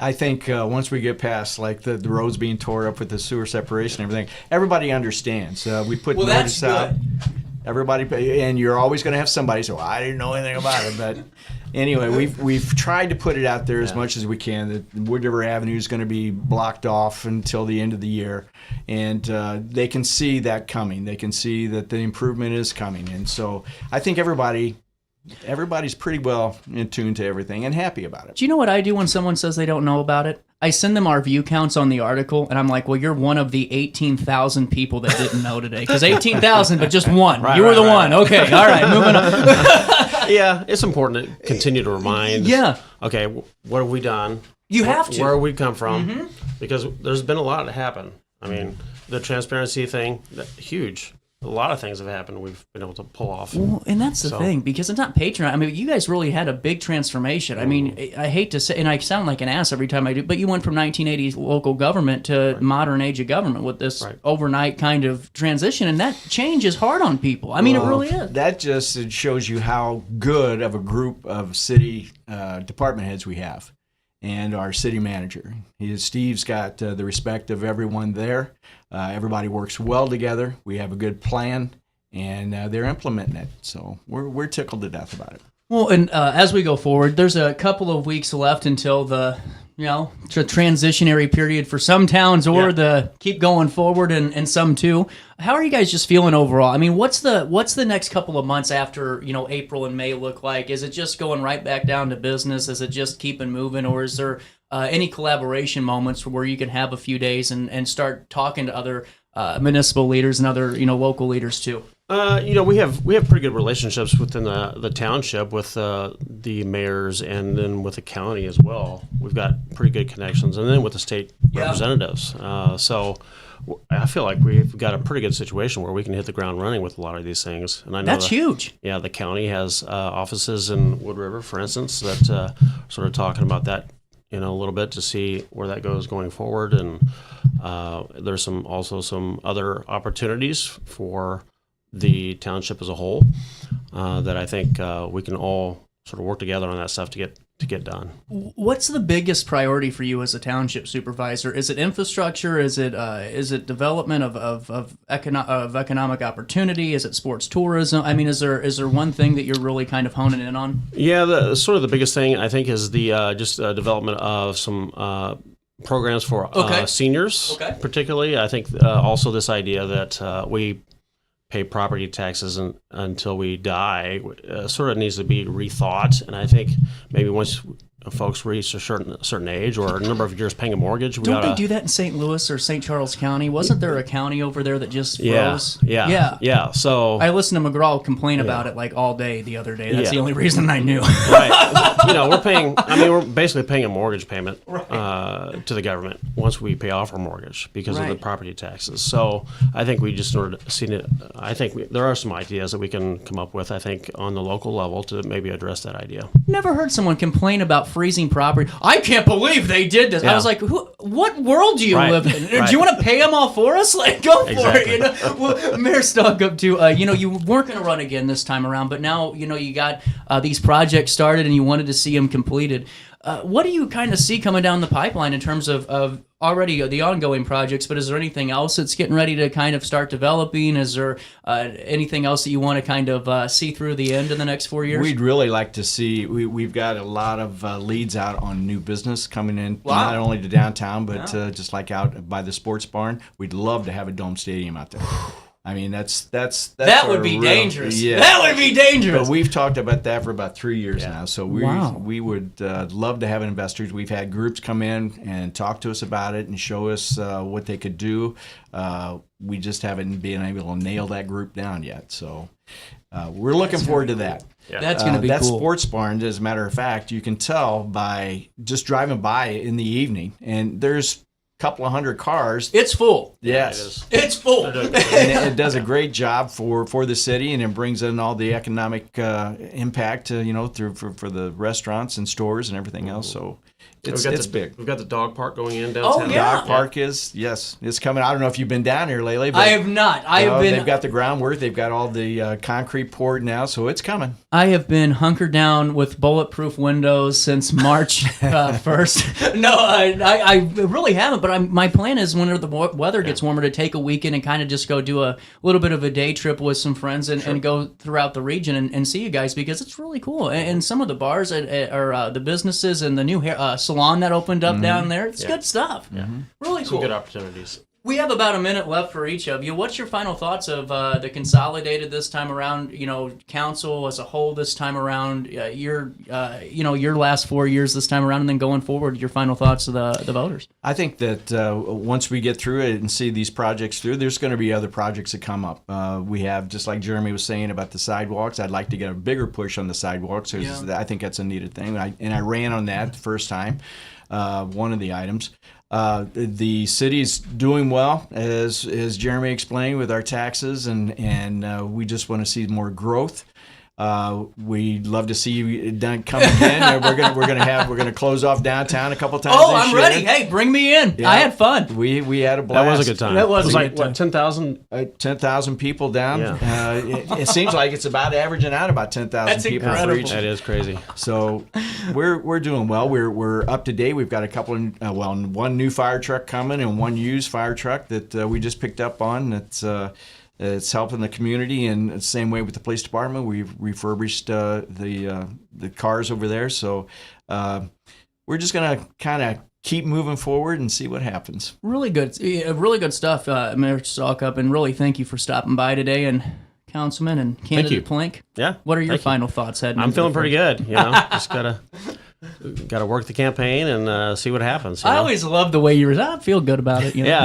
I think once we get past like the roads being tore up with the sewer separation and everything, everybody understands. We put notice out. Everybody, and you're always going to have somebody say, well, I didn't know anything about it. But anyway, we've tried to put it out there as much as we can that Wood River Avenue is going to be blocked off until the end of the year. And they can see that coming. They can see that the improvement is coming. And so I think everybody's pretty well in tune to everything and happy about it. Do you know what I do when someone says they don't know about it? I send them our view counts on the article, and I'm like, well, you're one of the 18,000 people that didn't know today. Because 18,000, but just one. You were the one. Okay, all right, moving on. Yeah, it's important to continue to remind. Yeah. Okay, what have we done? You have to. Where we come from. Because there's been a lot that happened. I mean, the transparency thing, huge. A lot of things have happened we've been able to pull off. Well, and that's the thing, because it's not patronizing. I mean, you guys really had a big transformation. I mean, I hate to say, and I sound like an ass every time I do, but you went from 1980s local government to modern age of government with this overnight kind of transition, and that change is hard on people. I mean, it really is. That just shows you how good of a group of city department heads we have. And our city manager. Steve's got the respect of everyone there. Everybody works well together. We have a good plan, and they're implementing it. So we're tickled to death about it. Well, and as we go forward, there's a couple of weeks left until the transitionary period for some towns, or the keep going forward, and some too. How are you guys just feeling overall? I mean, what's the next couple of months after April and May look like? Is it just going right back down to business? Is it just keeping moving, or is there any collaboration moments where you can have a few days and start talking to other municipal leaders and other local leaders too? We have pretty good relationships within the township with the mayors, and then with the county as well. We've got pretty good connections, and then with the state representatives. So I feel like we've got a pretty good situation where we can hit the ground running with a lot of these things. And I know that's huge. Yeah, the county has offices in Wood River, for instance, that sort of talking about that a little bit to see where that goes going forward. And there's also some other opportunities for the township as a whole that I think we can all sort of work together on that stuff to get done. What's the biggest priority for you as a township supervisor? Is it infrastructure? Is it development of economic opportunity? Is it sports tourism? I mean, is there one thing that you're really kind of honing in on? Yeah, the biggest thing I think is the development of some programs for seniors, particularly. I think also this idea that we pay property taxes until we die sort of needs to be rethought. And I think maybe once folks reach a certain age or a number of years paying a mortgage, don't they do that in St. Louis or St. Charles County? Wasn't there a county over there that just froze? Yeah. So I listened to McGraw complain about it like all day the other day. That's the only reason I knew. Right. We're basically paying a mortgage payment to the government once we pay off our mortgage because of the property taxes. So I think we just sort of seen it. I think there are some ideas that we can come up with, I think, on the local level to maybe address that idea. Never heard someone complain about freezing property. I can't believe they did this. I was like, what world do you live in? Do you want to pay them all for us? Like, go for it. Well, Mayor Stalcup, too, you weren't going to run again this time around, but now, you got these projects started and you wanted to see them completed. What do you kind of see coming down the pipeline in terms of already the ongoing projects, but is there anything else that's getting ready to kind of start developing? Is there anything else that you want to kind of see through the end in the next 4 years? We'd really like to see, we've got a lot of leads out on new business coming in, not only to downtown, but just like out by the sports barn. We'd love to have a dome stadium out there. I mean, that's that would be dangerous. Yeah. That would be dangerous. But we've talked about that for about 3 years now. So we would love to have investors. We've had groups come in and talk to us about it and show us what they could do. We just haven't been able to nail that group down yet. So we're looking forward to that. Yeah. That's going to be that cool. Sports barn, as a matter of fact, you can tell by just driving by in the evening, and there's couple of hundred cars. It's full. Yes. It's full. And it does a great job for the city, and it brings in all the economic impact, through for the restaurants and stores and everything else. So it's big. We've got the dog park going in downtown. Oh, yeah. Dog park it's coming. I don't know if you've been down here lately. But, I have not. They've got the groundwork. They've got all the concrete poured now, so it's coming. I have been hunkered down with bulletproof windows since March 1st. No, I really haven't, but my plan is whenever the weather gets warmer to take a weekend and kind of just go do a little bit of a day trip with some friends and go throughout the region and see you guys, because it's really cool. And some of the bars or the businesses and the new hair salon that opened up down there, it's good stuff. Yeah. Really cool. Some good opportunities. We have about a minute left for each of you. What's your final thoughts of the consolidated this time around? Council as a whole this time around. Your last 4 years this time around, and then going forward, your final thoughts of the voters. I think that once we get through it and see these projects through, there's going to be other projects that come up. We have, just like Jeremy was saying about the sidewalks. I'd like to get a bigger push on the sidewalks. I think that's a needed thing. I ran on that the first time. One of the items. The city's doing well, as Jeremy explained, with our taxes, and we just want to see more growth. We'd love to see you come again. We're gonna close off downtown a couple times. Oh, I'm ready. Hey, bring me in. Yeah. I had fun. We had a blast. That was a good time. That was it like what, 10,000? 10,000 people down. Yeah. It seems like it's about averaging out about 10,000 people for each. That is crazy. So we're doing well. We're up to date. We've got a couple of one new fire truck coming and one used fire truck that we just picked up on. It's helping the community, and the same way with the police department. We've refurbished the cars over there. So we're just going to kind of keep moving forward and see what happens. Really good stuff, Mayor Stalcup, and really thank you for stopping by today. And Councilman and Candidate Plank. Yeah. What are your final thoughts, heading? I'm feeling pretty good. Just gotta work the campaign and see what happens. I always love the way I feel good about it. Yeah.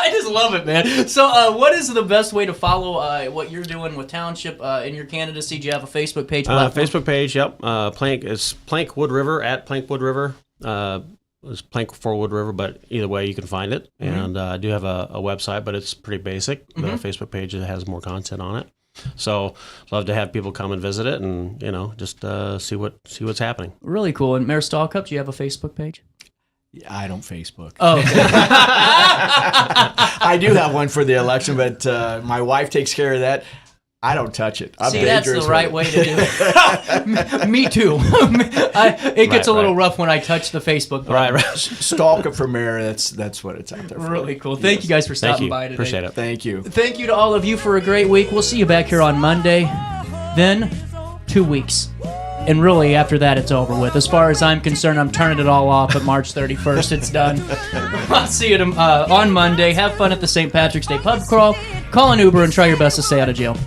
I just love it, man. So, what is the best way to follow what you're doing with Township in your candidacy? Do you have a Facebook page? Facebook page, yep. Plank is Plank Wood River at Plank Wood River. It's Plank for Wood River, but either way you can find it. Mm-hmm. And I do have a website, but it's pretty basic. The Facebook page has more content on it. So love to have people come and visit it, and just see what's happening. Really cool. And Mayor Stalcup, do you have a Facebook page? I don't Facebook. Oh, okay. I do have one for the election, but my wife takes care of that. I don't touch it. See, that's the right way to do it. Me too. It gets a little rough when I touch the Facebook button. Right. Stalcup for mayor. That's what it's out there for. Really cool. Thank you guys for stopping by today. Appreciate it. Thank you. Thank you to all of you for a great week. We'll see you back here on Monday. Then 2 weeks. And really, after that, it's over with. As far as I'm concerned, I'm turning it all off at March 31st. It's done. I'll see you on Monday. Have fun at the St. Patrick's Day pub crawl. Call an Uber and try your best to stay out of jail.